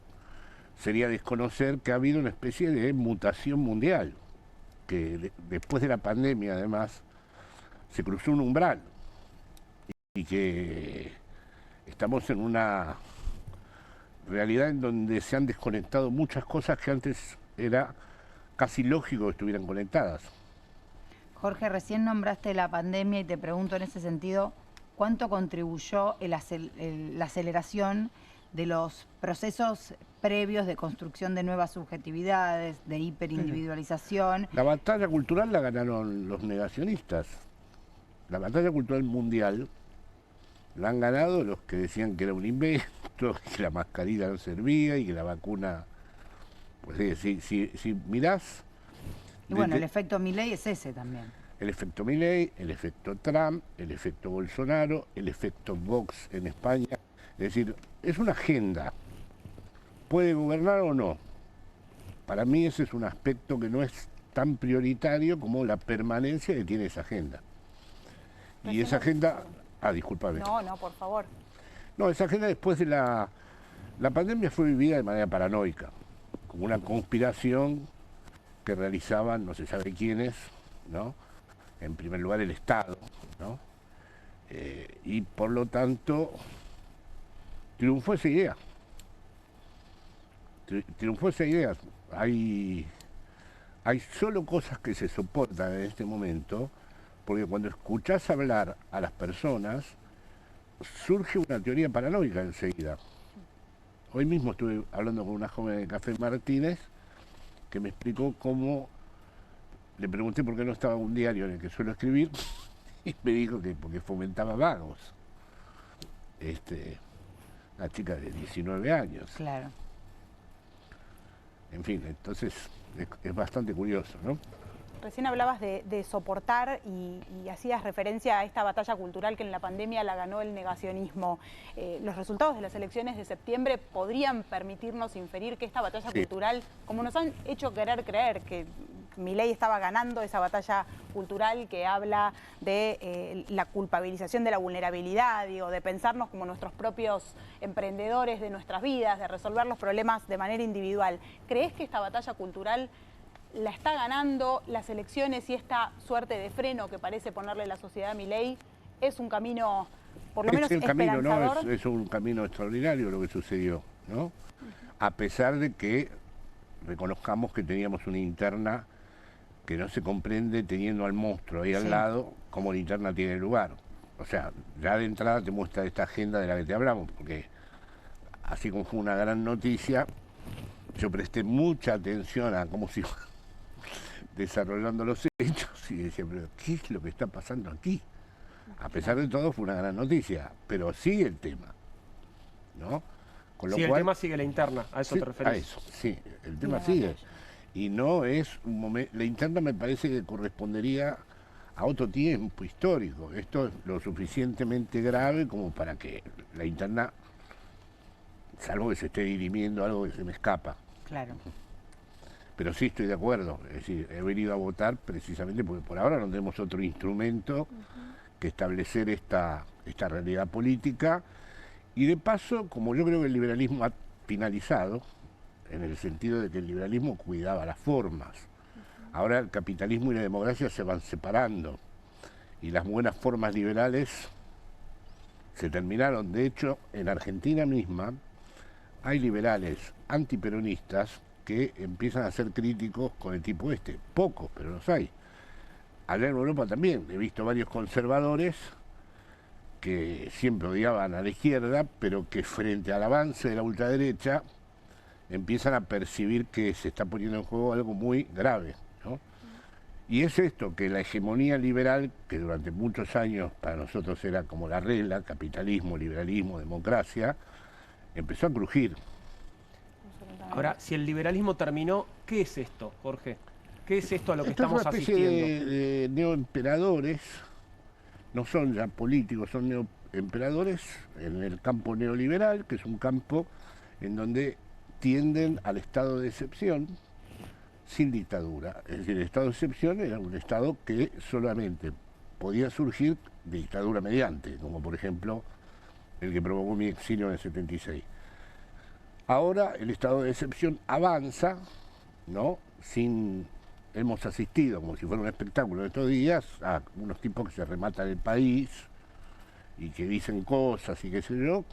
sería desconocer que ha habido una especie de mutación mundial, que después de la pandemia además se cruzó un umbral y que estamos en una realidad en donde se han desconectado muchas cosas que antes era casi lógico que estuvieran conectadas. Jorge, recién nombraste la pandemia y te pregunto en ese sentido, ¿cuánto contribuyó la aceleración de los procesos previos de construcción de nuevas subjetividades, de hiperindividualización? La batalla cultural la ganaron los negacionistas. La batalla cultural mundial la han ganado los que decían que era un invento, que la mascarilla no servía y que la vacuna... Pues si mirás... Y bueno, el efecto Milei es ese también. El efecto Milei, el efecto Trump, el efecto Bolsonaro, el efecto Vox en España. Es decir, es una agenda. ¿Puede gobernar o no? Para mí ese es un aspecto que no es tan prioritario como la permanencia que tiene esa agenda. Y esa agenda... discúlpame. No, por favor. No, esa agenda después de la pandemia fue vivida de manera paranoica, como una conspiración que realizaban no se sabe quiénes, ¿no? En primer lugar el Estado, ¿no? Y por lo tanto triunfó esa idea. Triunfó esa idea. Hay solo cosas que se soportan en este momento, porque cuando escuchás hablar a las personas, surge una teoría paranoica enseguida. Hoy mismo estuve hablando con una joven de Café Martínez que me explicó cómo, le pregunté por qué no estaba un diario en el que suelo escribir y me dijo que porque fomentaba vagos. Una chica de 19 años. Claro. En fin, entonces es bastante curioso, ¿no? Recién hablabas de soportar y hacías referencia a esta batalla cultural que en la pandemia la ganó el negacionismo. Los resultados de las elecciones de septiembre podrían permitirnos inferir que esta batalla cultural, como nos han hecho querer creer que Milei estaba ganando esa batalla cultural que habla de la culpabilización de la vulnerabilidad, digo, de pensarnos como nuestros propios emprendedores de nuestras vidas, de resolver los problemas de manera individual. ¿Crees que esta batalla cultural la está ganando las elecciones y esta suerte de freno que parece ponerle la sociedad a Milei es un camino, por lo menos esperanzador? Camino, ¿no? Es un camino extraordinario lo que sucedió, ¿no? A pesar de que reconozcamos que teníamos una interna que no se comprende teniendo al monstruo ahí al lado, como la interna tiene lugar. O sea, ya de entrada te muestra esta agenda de la que te hablamos, porque así como fue una gran noticia, yo presté mucha atención a cómo se iba desarrollando los hechos y decía, pero ¿qué es lo que está pasando aquí? A pesar de todo fue una gran noticia, pero sigue el tema, ¿no? Con lo cual, el tema sigue la interna, a eso te referís. A eso, sí, el tema sigue. Y no es un momento, la interna me parece que correspondería a otro tiempo histórico. Esto es lo suficientemente grave como para que la interna, salvo que se esté dirimiendo algo que se me escapa. Claro. Pero sí estoy de acuerdo, es decir, he venido a votar precisamente porque por ahora no tenemos otro instrumento que establecer esta realidad política. Y de paso, como yo creo que el liberalismo ha finalizado, en el sentido de que el liberalismo cuidaba las formas, ahora el capitalismo y la democracia se van separando y las buenas formas liberales se terminaron. De hecho, en Argentina misma hay liberales antiperonistas que empiezan a ser críticos con el tipo este. Pocos, pero los hay. Allá en Europa también he visto varios conservadores que siempre odiaban a la izquierda, pero que frente al avance de la ultraderecha empiezan a percibir que se está poniendo en juego algo muy grave, ¿no? Y es esto, que la hegemonía liberal, que durante muchos años para nosotros era como la regla, capitalismo, liberalismo, democracia, empezó a crujir. Ahora, si el liberalismo terminó, ¿qué es esto, Jorge? ¿Qué es esto a lo que Esto estamos es una asistiendo? especie de neoemperadores, no son ya políticos, son neoemperadores en el campo neoliberal, que es un campo en donde tienden al estado de excepción sin dictadura. Es decir, el estado de excepción era un estado que solamente podía surgir de dictadura mediante, como por ejemplo el que provocó mi exilio en el 76. Ahora el estado de excepción avanza, ¿no? Hemos asistido, como si fuera un espectáculo de estos días, a unos tipos que se rematan el país y que dicen cosas y qué sé yo,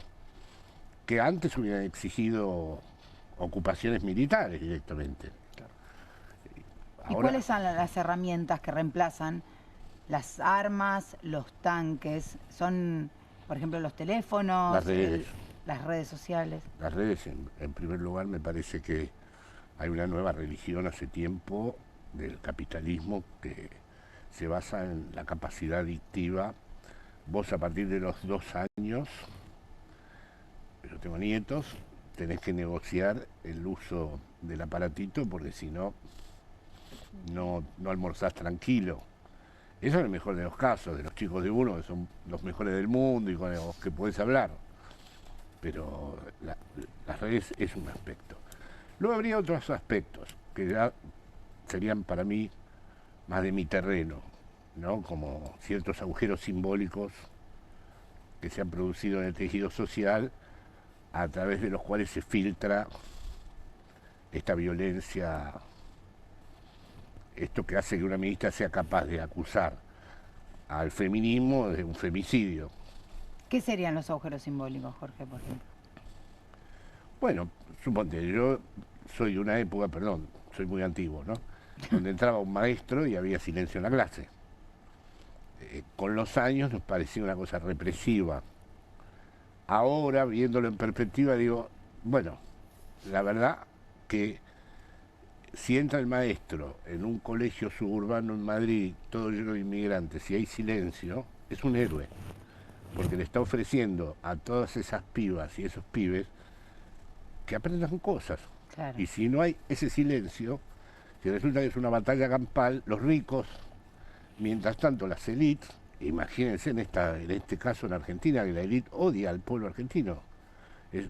que antes hubieran exigido ocupaciones militares directamente. Claro. ¿Y cuáles son las herramientas que reemplazan las armas, los tanques? ¿Son, por ejemplo, los teléfonos? Las redes sociales. Las redes, en primer lugar, me parece que hay una nueva religión hace tiempo del capitalismo que se basa en la capacidad adictiva. Vos a partir de los 2 años, yo tengo nietos, tenés que negociar el uso del aparatito porque si no, no almorzás tranquilo. Eso es el mejor de los casos, de los chicos de uno, que son los mejores del mundo y con los que podés hablar. Pero las redes es un aspecto. Luego habría otros aspectos que ya serían para mí más de mi terreno, ¿no? Como ciertos agujeros simbólicos que se han producido en el tejido social a través de los cuales se filtra esta violencia, esto que hace que una ministra sea capaz de acusar al feminismo de un femicidio. ¿Qué serían los agujeros simbólicos, Jorge, por ejemplo? Bueno, suponte, yo soy de una época, perdón, soy muy antiguo, ¿no? Donde entraba un maestro y había silencio en la clase. Con los años nos parecía una cosa represiva ahora, viéndolo en perspectiva, digo, bueno, la verdad que si entra el maestro en un colegio suburbano en Madrid, todo lleno de inmigrantes, y hay silencio, es un héroe, porque le está ofreciendo a todas esas pibas y esos pibes que aprendan cosas. Claro. Y si no hay ese silencio, si resulta que es una batalla campal, los ricos, mientras tanto las élites, imagínense en este caso en Argentina, que la élite odia al pueblo argentino.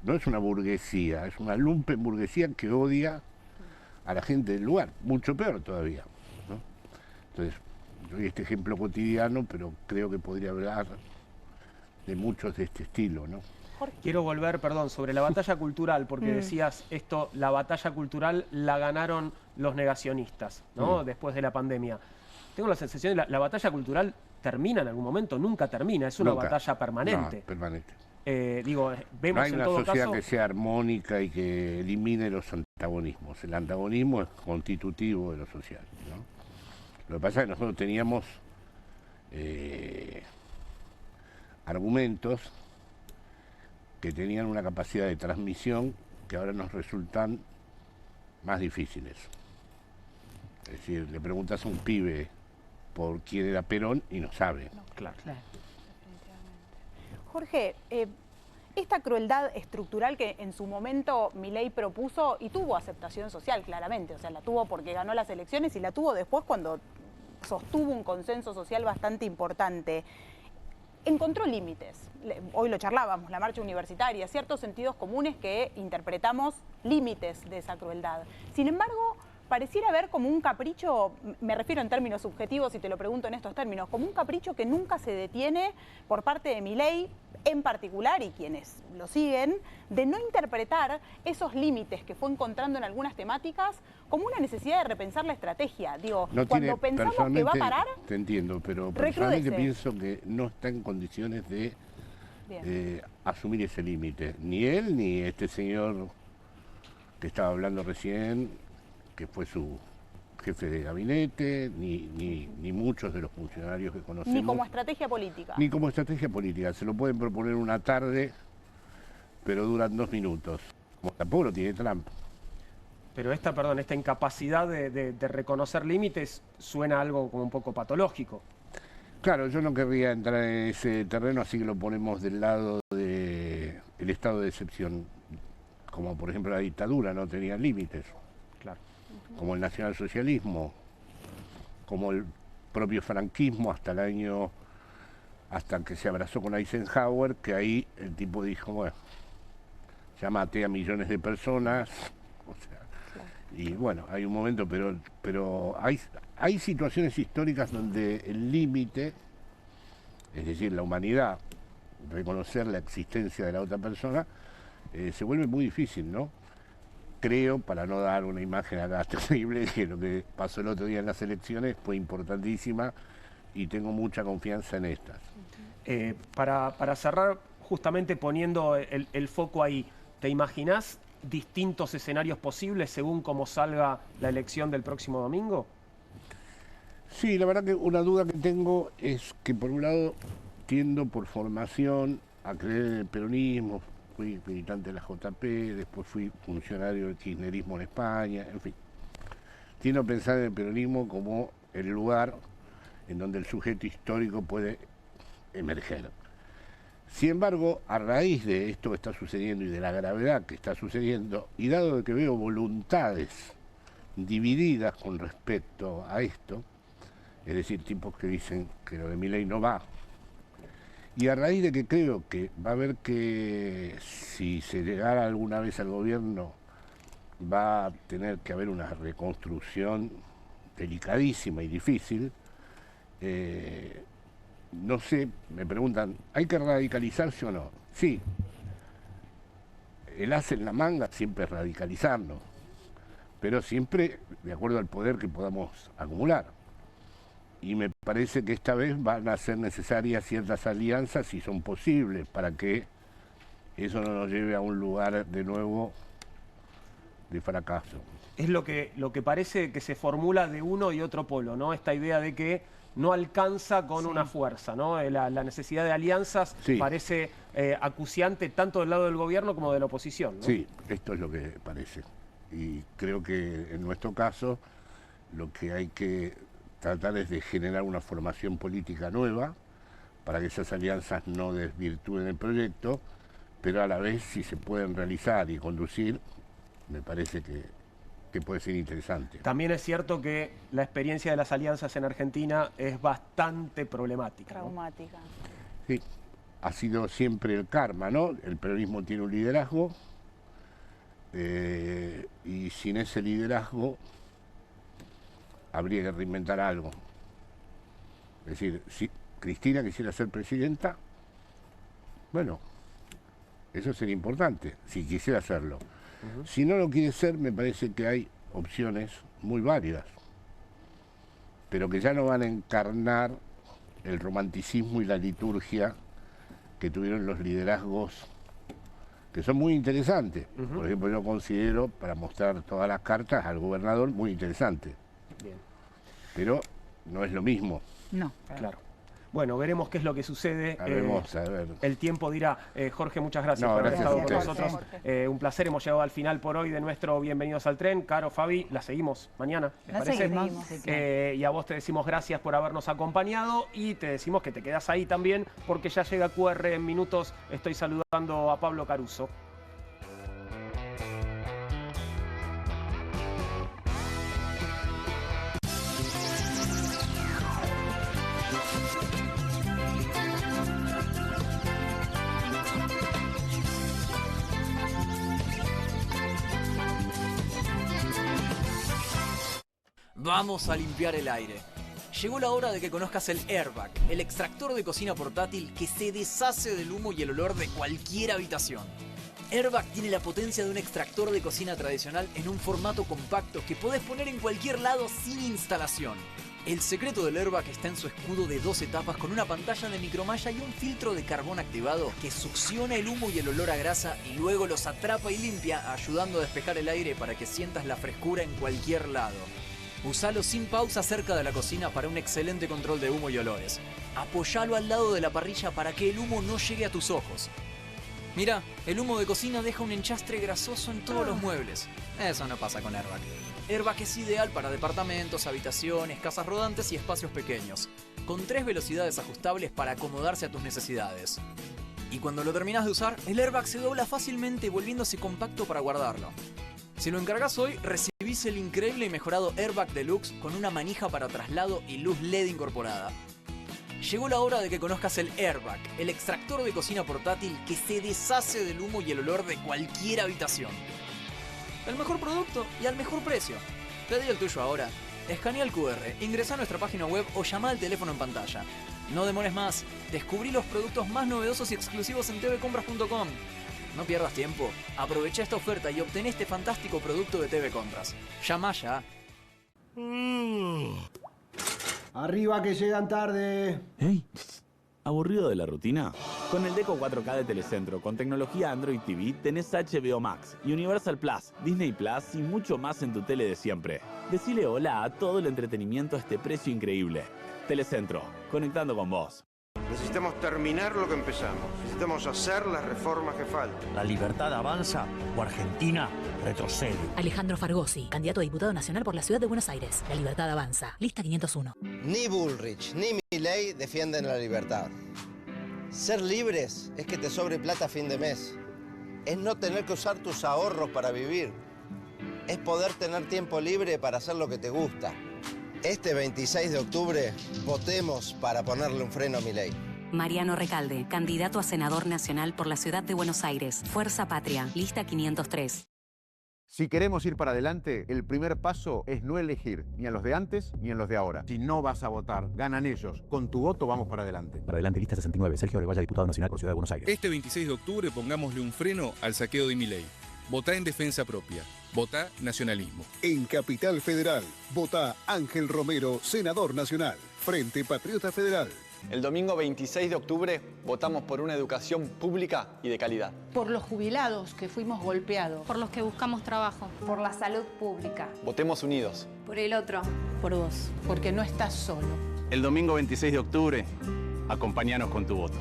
No es una burguesía, es una lumpenburguesía que odia a la gente del lugar, mucho peor todavía, ¿no? Entonces, doy este ejemplo cotidiano, pero creo que podría hablar de muchos de este estilo, ¿no? Quiero volver, perdón, sobre la batalla cultural, porque decías esto, la batalla cultural la ganaron los negacionistas, ¿no? Después de la pandemia. Tengo la sensación de que la batalla cultural termina en algún momento, nunca termina, es una batalla permanente. No, permanente. Vemos no hay en una todo sociedad caso que sea armónica y que elimine los antagonismos. El antagonismo es constitutivo de lo social, ¿no? Lo que pasa es que nosotros teníamos argumentos que tenían una capacidad de transmisión que ahora nos resultan más difíciles. Es decir, le preguntas a un pibe por quién era Perón y no sabe. Claro. Jorge, esta crueldad estructural que en su momento Milei propuso y tuvo aceptación social claramente, o sea, la tuvo porque ganó las elecciones y la tuvo después cuando sostuvo un consenso social bastante importante, encontró límites. Hoy lo charlábamos, la marcha universitaria, ciertos sentidos comunes que interpretamos límites de esa crueldad. Sin embargo, pareciera haber como un capricho, me refiero en términos subjetivos y te lo pregunto en estos términos, como un capricho que nunca se detiene por parte de Milei en particular y quienes lo siguen, de no interpretar esos límites que fue encontrando en algunas temáticas como una necesidad de repensar la estrategia. Digo, no cuando pensamos que va a parar... Te entiendo, pero personalmente pienso que no está en condiciones de asumir ese límite. Ni él, ni este señor que estaba hablando recién, que fue su jefe de gabinete, ni muchos de los funcionarios que conocemos. Ni como estrategia política. Ni como estrategia política. Se lo pueden proponer una tarde, pero duran 2 minutos. Como tampoco lo tiene Trump. Pero esta incapacidad de reconocer límites suena algo como un poco patológico. Claro, yo no querría entrar en ese terreno, así que lo ponemos del lado del estado de excepción. Como por ejemplo la dictadura no tenía límites. Claro. Como el nacionalsocialismo, como el propio franquismo hasta que se abrazó con Eisenhower, que ahí el tipo dijo, bueno, ya maté a millones de personas, o sea, y bueno, hay un momento, pero hay situaciones históricas donde el límite, es decir, la humanidad, reconocer la existencia de la otra persona, se vuelve muy difícil, ¿no? Creo, para no dar una imagen acá terrible, que lo que pasó el otro día en las elecciones fue importantísima y tengo mucha confianza en estas. Para cerrar, justamente poniendo el foco ahí, ¿te imaginás distintos escenarios posibles según cómo salga la elección del próximo domingo? Sí, la verdad que una duda que tengo es que por un lado tiendo por formación a creer en el peronismo. Fui militante de la JP, después fui funcionario del kirchnerismo en España, en fin. Tiendo a pensar en el peronismo como el lugar en donde el sujeto histórico puede emerger. Sin embargo, a raíz de esto que está sucediendo y de la gravedad que está sucediendo, y dado que veo voluntades divididas con respecto a esto, es decir, tipos que dicen que lo de Milei no va, y a raíz de que creo que va a haber que, si se llegara alguna vez al gobierno, va a tener que haber una reconstrucción delicadísima y difícil, no sé, me preguntan, ¿hay que radicalizarse o no? Sí. El as en la manga siempre es radicalizarnos, pero siempre de acuerdo al poder que podamos acumular. Y me parece que esta vez van a ser necesarias ciertas alianzas, si son posibles, para que eso no nos lleve a un lugar de nuevo de fracaso. Es lo que parece que se formula de uno y otro polo, ¿no? Esta idea de que no alcanza con una fuerza, ¿no? La necesidad de alianzas parece acuciante tanto del lado del gobierno como de la oposición, ¿no? Sí, esto es lo que parece. Y creo que en nuestro caso lo que hay que tratar es de generar una formación política nueva para que esas alianzas no desvirtúen el proyecto, pero a la vez si se pueden realizar y conducir, me parece que puede ser interesante. También es cierto que la experiencia de las alianzas en Argentina es bastante problemática. Traumática. ¿No? Sí, ha sido siempre el karma, ¿no? El peronismo tiene un liderazgo y sin ese liderazgo habría que reinventar algo. Es decir, si Cristina quisiera ser presidenta, bueno, eso sería importante, si quisiera hacerlo. Si no lo quiere ser, me parece que hay opciones muy válidas, pero que ya no van a encarnar el romanticismo y la liturgia que tuvieron los liderazgos, que son muy interesantes. Por ejemplo, yo considero, para mostrar todas las cartas al gobernador, muy interesante. Bien. Pero no es lo mismo. No. Claro. Bueno, veremos qué es lo que sucede. Veremos, a ver. El tiempo dirá. Jorge, muchas gracias por haber estado con nosotros. Un placer, hemos llegado al final por hoy de nuestro Bienvenidos al Tren. Caro, Fabi, la seguimos mañana, ¿les parece? Y a vos te decimos gracias por habernos acompañado y te decimos que te quedás ahí también porque ya llega QR en minutos. Estoy saludando a Pablo Caruso. Vamos a limpiar el aire. Llegó la hora de que conozcas el Airbag, el extractor de cocina portátil que se deshace del humo y el olor de cualquier habitación. Airbag tiene la potencia de un extractor de cocina tradicional en un formato compacto que podés poner en cualquier lado sin instalación. El secreto del Airbag está en su escudo de 2 etapas con una pantalla de micromalla y un filtro de carbón activado que succiona el humo y el olor a grasa y luego los atrapa y limpia, ayudando a despejar el aire para que sientas la frescura en cualquier lado. Usalo sin pausa cerca de la cocina para un excelente control de humo y olores. Apoyalo al lado de la parrilla para que el humo no llegue a tus ojos. Mira, el humo de cocina deja un enchastre grasoso en todos los muebles. Eso no pasa con Airbag. Airbag es ideal para departamentos, habitaciones, casas rodantes y espacios pequeños, con 3 velocidades ajustables para acomodarse a tus necesidades. Y cuando lo terminas de usar, el Airbag se dobla fácilmente volviéndose compacto para guardarlo. Si lo encargas hoy, recibís el increíble y mejorado Airbag Deluxe con una manija para traslado y luz LED incorporada. Llegó la hora de que conozcas el Airbag, el extractor de cocina portátil que se deshace del humo y el olor de cualquier habitación. El mejor producto y al mejor precio. Pedí el tuyo ahora. Escanea el QR, ingresa a nuestra página web o llama al teléfono en pantalla. No demores más. Descubrí los productos más novedosos y exclusivos en tvcompras.com. No pierdas tiempo. Aprovecha esta oferta y obtén este fantástico producto de TV Compras. Llama ya. Arriba que llegan tarde. ¿Hey? ¿Aburrido de la rutina? Con el Deco 4K de Telecentro con tecnología Android TV tenés HBO Max, Universal Plus, Disney Plus y mucho más en tu tele de siempre. Decile hola a todo el entretenimiento a este precio increíble. Telecentro, conectando con vos. Necesitamos terminar lo que empezamos. Necesitamos hacer las reformas que faltan. ¿La libertad avanza o Argentina retrocede? Alejandro Fargosi, candidato a diputado nacional por la Ciudad de Buenos Aires. La libertad avanza. Lista 501. Ni Bullrich ni Milei defienden la libertad. Ser libres es que te sobre plata a fin de mes. Es no tener que usar tus ahorros para vivir. Es poder tener tiempo libre para hacer lo que te gusta. Este 26 de octubre, votemos para ponerle un freno a Milei. Mariano Recalde, candidato a senador nacional por la Ciudad de Buenos Aires. Fuerza Patria, lista 503. Si queremos ir para adelante, el primer paso es no elegir ni a los de antes ni a los de ahora. Si no vas a votar, ganan ellos. Con tu voto vamos para adelante. Para adelante, lista 69. Sergio Reguaya, diputado nacional por Ciudad de Buenos Aires. Este 26 de octubre pongámosle un freno al saqueo de Milei. Votá en defensa propia. Votá nacionalismo. En Capital Federal, votá Ángel Romero, senador nacional. Frente Patriota Federal. El domingo 26 de octubre votamos por una educación pública y de calidad. Por los jubilados que fuimos golpeados. Por los que buscamos trabajo. Por la salud pública. Votemos unidos. Por el otro. Por vos. Porque no estás solo. El domingo 26 de octubre, acompáñanos con tu voto.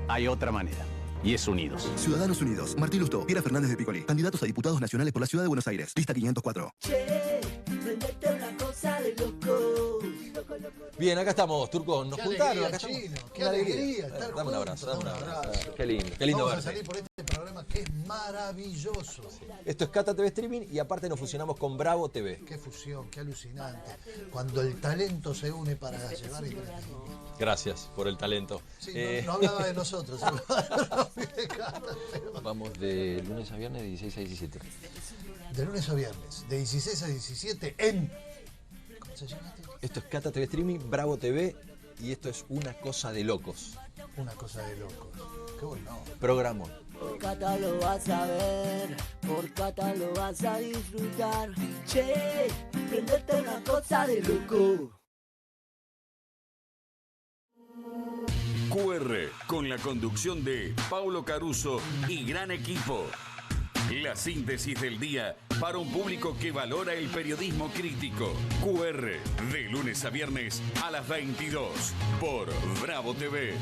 Hay otra manera. Y es Unidos. Ciudadanos Unidos. Martín Lustó, Piera Fernández de Piccoli. Candidatos a diputados nacionales por la Ciudad de Buenos Aires. Lista 504. Bien, acá estamos, Turco. Nos juntaron. Acá estamos. Qué alegría estar Dame un abrazo, dame un abrazo. Qué lindo. Qué lindo Vamos verte. a salir por este programa que es maravilloso. Esto es Cata TV Streaming y aparte nos fusionamos con Bravo TV. Qué fusión, qué alucinante. Cuando el talento se une para llevar y Gracias por el talento. Sí, no hablaba de nosotros. Vamos de lunes a viernes de 16 a 17. De lunes a viernes, de 16 a 17 en... ¿Cómo se llama? Esto es Cata TV Streaming, Bravo TV y esto es Una Cosa de Locos. Una Cosa de Locos. Qué bueno. Programón. Por Cata lo vas a ver, por Cata lo vas a disfrutar. Che, prendete una cosa de loco. QR, con la conducción de Paulo Caruso y gran equipo. La síntesis del día para un público que valora el periodismo crítico. QR, de lunes a viernes a las 22 por Bravo TV.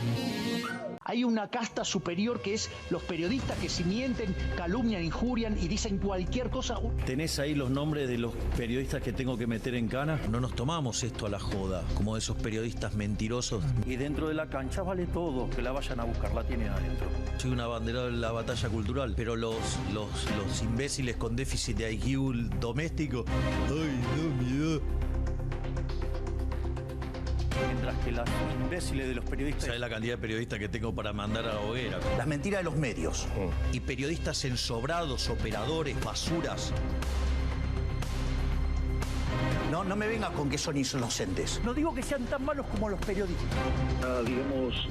Hay una casta superior que es los periodistas que si mienten, calumnian, injurian y dicen cualquier cosa. ¿Tenés ahí los nombres de los periodistas que tengo que meter en cana? No nos tomamos esto a la joda, como esos periodistas mentirosos. Y dentro de la cancha vale todo, que la vayan a buscar, la tienen adentro. Soy un abanderado de la batalla cultural, pero los imbéciles con déficit de IQ doméstico, ¡ay, no, miedo! Mientras que los imbéciles de los periodistas... ¿Sabes la cantidad de periodistas que tengo para mandar a la hoguera? Las mentiras de los medios. Y periodistas ensobrados, operadores, basuras. No me vengas con que son inocentes. No digo que sean tan malos como los periodistas. Digamos,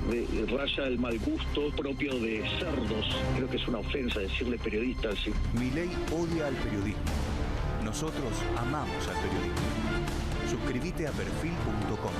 raya el mal gusto propio de cerdos. Creo que es una ofensa decirle periodistas. ¿Sí? Milei odia al periodismo. Nosotros amamos al periodismo. Suscríbete a perfil.com.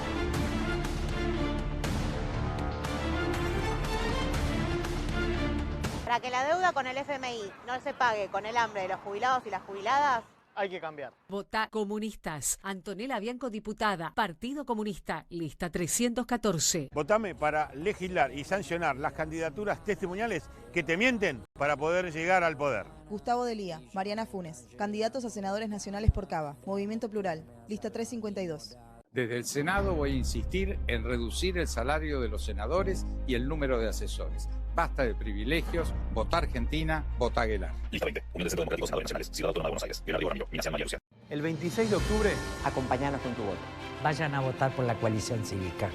Para que la deuda con el FMI no se pague con el hambre de los jubilados y las jubiladas, hay que cambiar. Vota Comunistas. Antonella Bianco, diputada. Partido Comunista. Lista 314. Votame para legislar y sancionar las candidaturas testimoniales que te mienten para poder llegar al poder. Gustavo Delía, Mariana Funes, candidatos a senadores nacionales por Cava. Movimiento Plural. Lista 352. Desde el Senado voy a insistir en reducir el salario de los senadores y el número de asesores. Basta de privilegios, vota Argentina, vota Aguilar. Lista 20. Unión de Centro Democrático, Senadores Nacionales, Ciudad Autónoma de Buenos Aires. Leonardo Ramiro, Ignacia María Luciana. El 26 de octubre, acompáñanos con tu voto. Vayan a votar por la coalición cívica.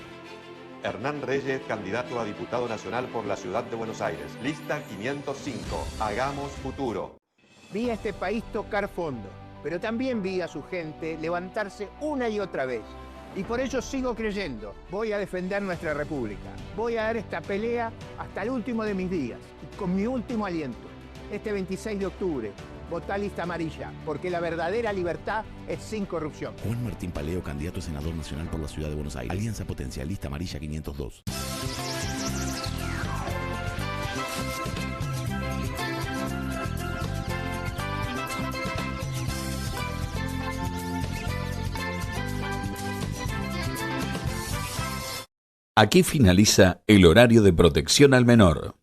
Hernán Reyes, candidato a diputado nacional por la Ciudad de Buenos Aires. Lista 505. Hagamos futuro. Vi a este país tocar fondo, pero también vi a su gente levantarse una y otra vez. Y por ello sigo creyendo. Voy a defender nuestra república. Voy a dar esta pelea hasta el último de mis días y con mi último aliento. Este 26 de octubre, votá lista amarilla, porque la verdadera libertad es sin corrupción. Juan Martín Paleo, candidato a senador nacional por la Ciudad de Buenos Aires. Alianza Potencial, lista amarilla 502. Aquí finaliza el horario de protección al menor.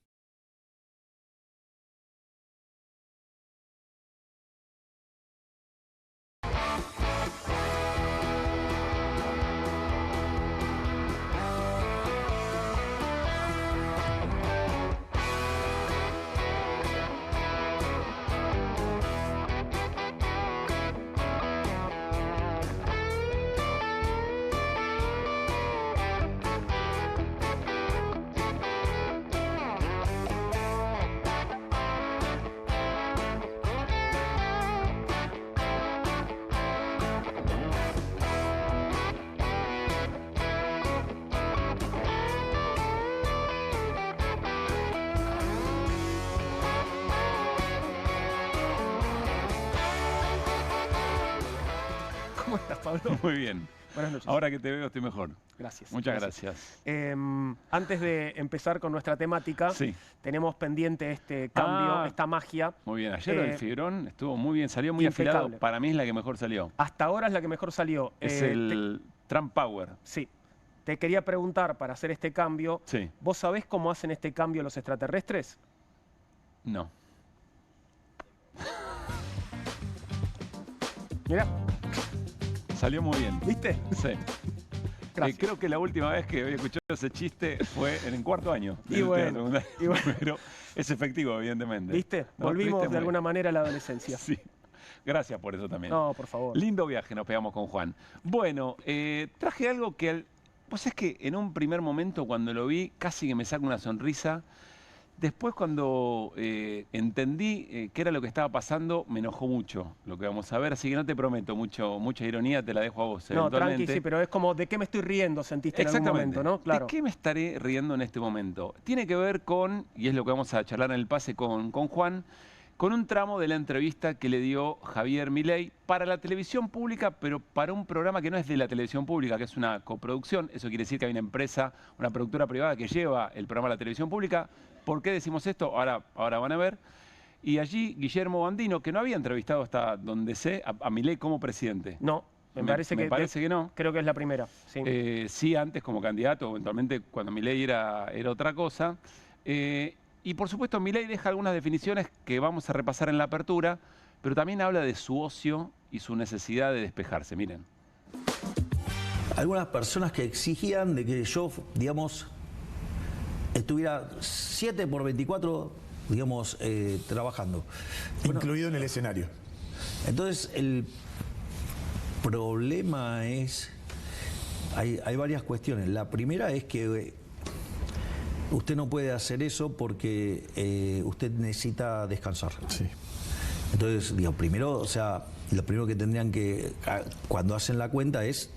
¿Cómo estás, Pablo? Muy bien. Buenas noches. Ahora que te veo estoy mejor. Gracias. Muchas gracias. Antes de empezar con nuestra temática, tenemos pendiente este cambio, esta magia. Muy bien. Ayer el Fibrón estuvo muy bien, salió muy impecable. afilado. Para mí es la que mejor salió. Hasta ahora es la que mejor salió. Es el Trump Power. Sí. te quería preguntar, para hacer este cambio, Sí. ¿vos sabés cómo hacen este cambio los extraterrestres? No. Mirá. Salió muy bien. ¿Viste? Sí. Gracias. Creo que la última vez que había escuchado ese chiste fue en el cuarto año. Y del bueno, teatro. y bueno. Pero es efectivo, evidentemente. ¿Viste? ¿No? Volvimos ¿Viste? de Muy alguna bien. manera a la adolescencia. Sí. Gracias por eso también. No, por favor. Lindo viaje nos pegamos con Juan. Bueno, traje algo que... Pues es que en un primer momento cuando lo vi casi que me saca una sonrisa. Después cuando entendí qué era lo que estaba pasando, me enojó mucho lo que vamos a ver. Así que no te prometo mucha ironía, te la dejo a vos No, eventualmente. tranqui, sí, pero es como, ¿de qué me estoy riendo? Sentiste en algún momento, ¿no? Claro. ¿De qué me estaré riendo en este momento? Tiene que ver con, y es lo que vamos a charlar en el pase con Juan, con un tramo de la entrevista que le dio Javier Milei para la televisión pública, pero para un programa que no es de la televisión pública, que es una coproducción. Eso quiere decir que hay una empresa, una productora privada que lleva el programa a la televisión pública. ¿Por qué decimos esto? Ahora van a ver. Y allí Guillermo Bandino, que no había entrevistado hasta donde sé a Milei como presidente. No, me parece que no. Creo que es la primera, sí. Sí, antes como candidato, eventualmente cuando Milei era otra cosa. Y por supuesto Milei deja algunas definiciones que vamos a repasar en la apertura, pero también habla de su ocio y su necesidad de despejarse. Miren. Algunas personas que exigían de que yo, digamos, estuviera 7x24, digamos, trabajando. Incluido en el escenario. Entonces, el problema es... Hay varias cuestiones. La primera es que usted no puede hacer eso porque usted necesita descansar. Sí. Entonces, digo, primero, o sea, lo primero que tendrían que, cuando hacen la cuenta es,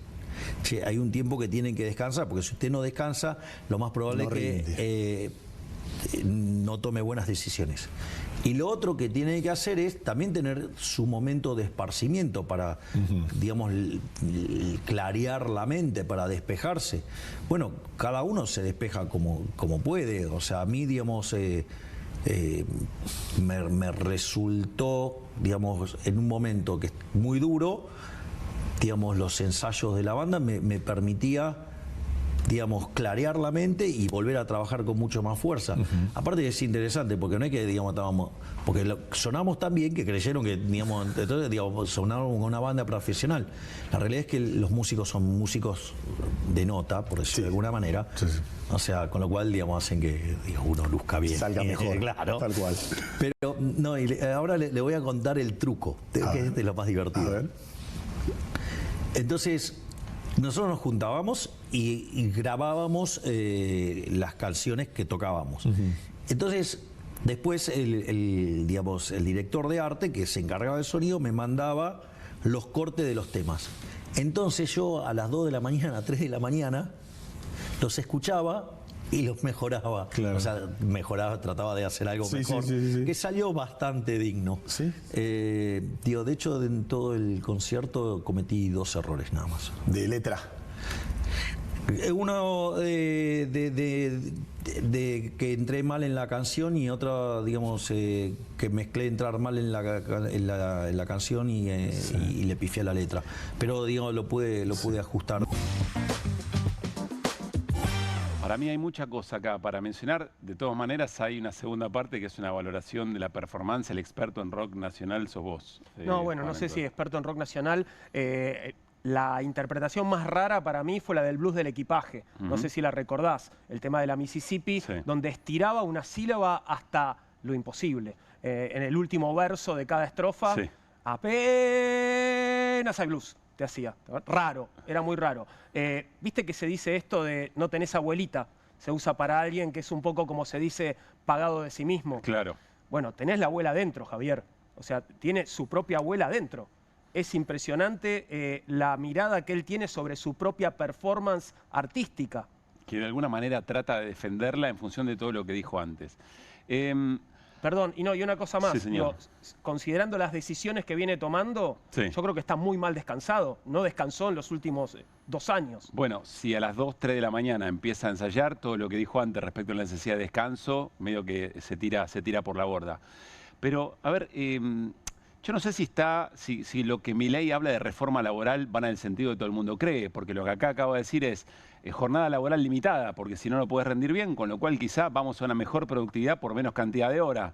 che, hay un tiempo que tienen que descansar, porque si usted no descansa, lo más probable es que no tome buenas decisiones. Y lo otro que tiene que hacer es también tener su momento de esparcimiento para, digamos, clarear la mente, para despejarse. Bueno, cada uno se despeja como puede. O sea, a mí, digamos, me resultó, digamos, en un momento que es muy duro, digamos, los ensayos de la banda me permitía, digamos, clarear la mente y volver a trabajar con mucho más fuerza. Aparte es interesante, porque no es que, digamos, porque sonamos tan bien que creyeron que, digamos, entonces, digamos, sonábamos con una banda profesional. La realidad es que los músicos son músicos de nota, por decirlo de alguna manera. O sea, con lo cual, digamos, hacen que, digamos, uno luzca bien. Salga mejor, claro. Tal cual. Pero, no, y ahora le voy a contar el truco, que es de lo más divertido. A ver. Entonces, nosotros nos juntábamos y grabábamos las canciones que tocábamos. Entonces, después digamos, el director de arte, que se encargaba del sonido, me mandaba los cortes de los temas. Entonces yo a las 2 de la mañana, 3 de la mañana, los escuchaba y los mejoraba. Claro. O sea, mejoraba, trataba de hacer algo mejor, que salió bastante digno. Digo, de hecho, en todo el concierto cometí 2 errores nada más. ¿De letra? Uno de que entré mal en la canción y otro, digamos, que mezclé entrar mal en la canción y le pifié a la letra. Pero, digamos, lo pude ajustar. Para mí hay mucha cosa acá para mencionar. De todas maneras, hay una segunda parte que es una valoración de la performance. El experto en rock nacional sos vos. No, bueno, no sé si experto en rock nacional. La interpretación más rara para mí fue la del blues del equipaje. No sé si la recordás. El tema de la Mississippi, donde estiraba una sílaba hasta lo imposible. En el último verso de cada estrofa, apenas hay blues. Te hacía. Raro, era muy raro. ¿Viste que se dice esto de no tenés abuelita? Se usa para alguien que es un poco como se dice pagado de sí mismo. Claro. Bueno, tenés la abuela adentro, Javier. O sea, tiene su propia abuela adentro. Es impresionante la mirada que él tiene sobre su propia performance artística. Que de alguna manera trata de defenderla en función de todo lo que dijo antes. Perdón, y una cosa más. Sí, señor. Considerando las decisiones que viene tomando, yo creo que está muy mal descansado. No descansó en los últimos 2 años. Bueno, si a las 2, 3 de la mañana empieza a ensayar, todo lo que dijo antes respecto a la necesidad de descanso, medio que se tira por la borda. Pero, a ver, Yo no sé si lo que Milei habla de reforma laboral van en el sentido que todo el mundo cree, porque lo que acá acabo de decir es jornada laboral limitada, porque si no, no puedes rendir bien, con lo cual quizá vamos a una mejor productividad por menos cantidad de horas,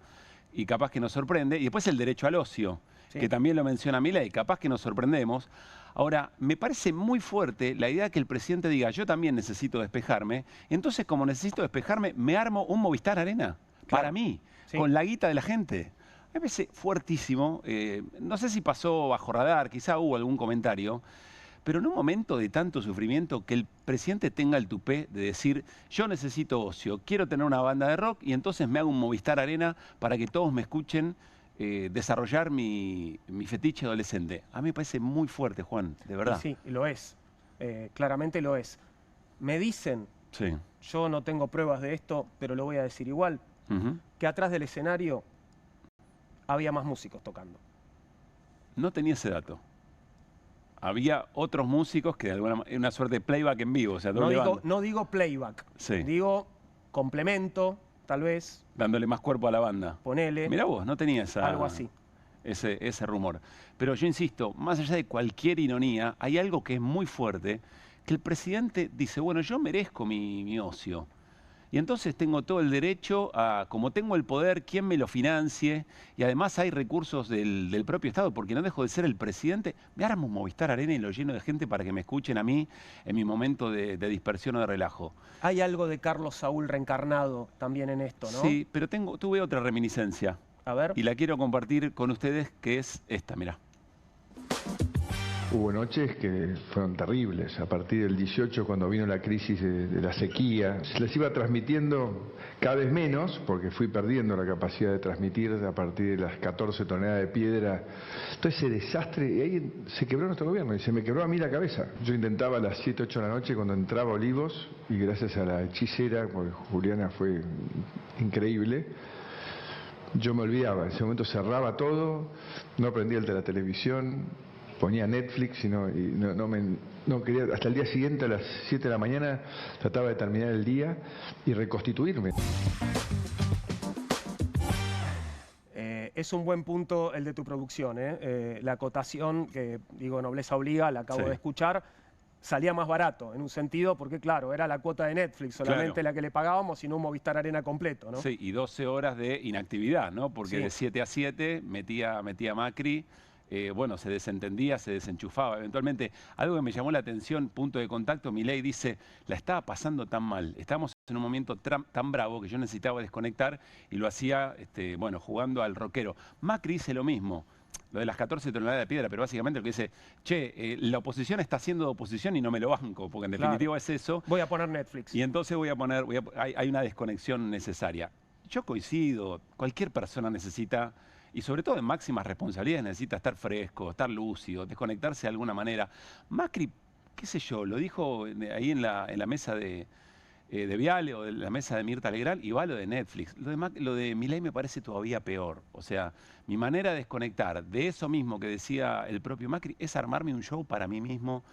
y capaz que nos sorprende. Y después el derecho al ocio, que también lo menciona Milei, capaz que nos sorprendemos. Ahora, me parece muy fuerte la idea de que el presidente diga, yo también necesito despejarme, entonces como necesito despejarme, me armo un Movistar Arena, para mí, con la guita de la gente. Me parece fuertísimo, no sé si pasó bajo radar, quizá hubo algún comentario, pero en un momento de tanto sufrimiento que el presidente tenga el tupé de decir, yo necesito ocio, quiero tener una banda de rock y entonces me hago un Movistar Arena para que todos me escuchen desarrollar mi fetiche adolescente. A mí me parece muy fuerte, Juan, de verdad. Sí, lo es, claramente lo es. Me dicen, yo no tengo pruebas de esto, pero lo voy a decir igual, que atrás del escenario había más músicos tocando. No tenía ese dato. Había otros músicos que de alguna manera, una suerte de playback en vivo. O sea, no digo playback, digo complemento, tal vez. Dándole más cuerpo a la banda. Ponele. Mirá vos, no tenía algo así. Ese rumor. Pero yo insisto, más allá de cualquier ironía, hay algo que es muy fuerte, que el presidente dice, bueno, yo merezco mi ocio. Y entonces tengo todo el derecho a, como tengo el poder, quien me lo financie, y además hay recursos del propio Estado, porque no dejo de ser el presidente, me armo un Movistar Arena y lo lleno de gente para que me escuchen a mí en mi momento de dispersión o de relajo. Hay algo de Carlos Saúl reencarnado también en esto, ¿no? Sí, pero tuve otra reminiscencia. A ver. Y la quiero compartir con ustedes, que es esta, mirá. Hubo noches que fueron terribles. A partir del 18, cuando vino la crisis de la sequía, se les iba transmitiendo cada vez menos, porque fui perdiendo la capacidad de transmitir a partir de las 14 toneladas de piedra. Todo ese desastre, y ahí se quebró nuestro gobierno, y se me quebró a mí la cabeza. Yo intentaba a las 7, 8 de la noche cuando entraba Olivos, y gracias a la hechicera, porque Juliana fue increíble, yo me olvidaba. En ese momento cerraba todo, no prendía el de la televisión, ponía Netflix y no quería, hasta el día siguiente a las 7 de la mañana trataba de terminar el día y reconstituirme. Es un buen punto el de tu producción, la acotación, que digo, nobleza obliga, la acabo de escuchar, salía más barato, en un sentido, porque claro, era la cuota de Netflix, solamente la que le pagábamos y no un Movistar Arena completo, ¿no? Sí, y 12 horas de inactividad, ¿no? Porque de 7 a 7 metía Macri. Bueno, se desentendía, se desenchufaba. Eventualmente, algo que me llamó la atención, punto de contacto, Milei dice, la estaba pasando tan mal, estábamos en un momento tan bravo que yo necesitaba desconectar y lo hacía, bueno, jugando al rockero. Macri dice lo mismo, lo de las 14 toneladas de piedra, pero básicamente lo que dice, che, la oposición está haciendo oposición y no me lo banco, porque en definitiva es eso. Voy a poner Netflix. Y entonces hay una desconexión necesaria. Yo coincido, cualquier persona necesita... Y sobre todo en máximas responsabilidades necesita estar fresco, estar lúcido, desconectarse de alguna manera. Macri, qué sé yo, lo dijo ahí en la mesa de Viale o de la mesa de Mirta Legrand, y va lo de Netflix. Lo de Milei me parece todavía peor. O sea, mi manera de desconectar de eso mismo que decía el propio Macri es armarme un show para mí mismo.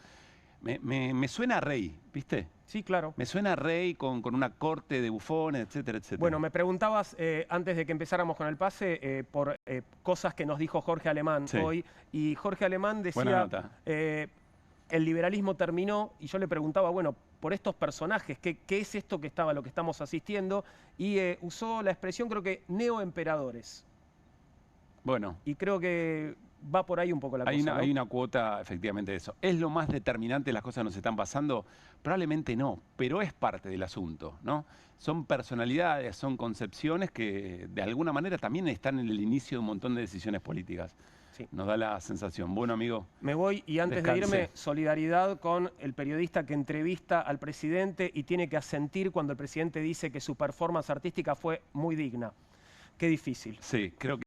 Me suena a Rey, ¿viste? Sí, claro. Me suena a Rey con una corte de bufones, etcétera, etcétera. Bueno, me preguntabas antes de que empezáramos con el pase por cosas que nos dijo Jorge Alemán hoy. Y Jorge Alemán decía, el liberalismo terminó, y yo le preguntaba, bueno, por estos personajes, ¿qué es esto que lo que estamos asistiendo? Y usó la expresión, creo que, neoemperadores. Bueno. Y creo que va por ahí un poco la cosa, ¿no? Hay una cuota, efectivamente, de eso. ¿Es lo más determinante las cosas que nos están pasando? Probablemente no, pero es parte del asunto, ¿no? Son personalidades, son concepciones que de alguna manera también están en el inicio de un montón de decisiones políticas. Sí. Nos da la sensación. Bueno, amigo. Me voy y antes de irme, solidaridad con el periodista que entrevista al presidente y tiene que asentir cuando el presidente dice que su performance artística fue muy digna. Qué difícil. Sí, creo que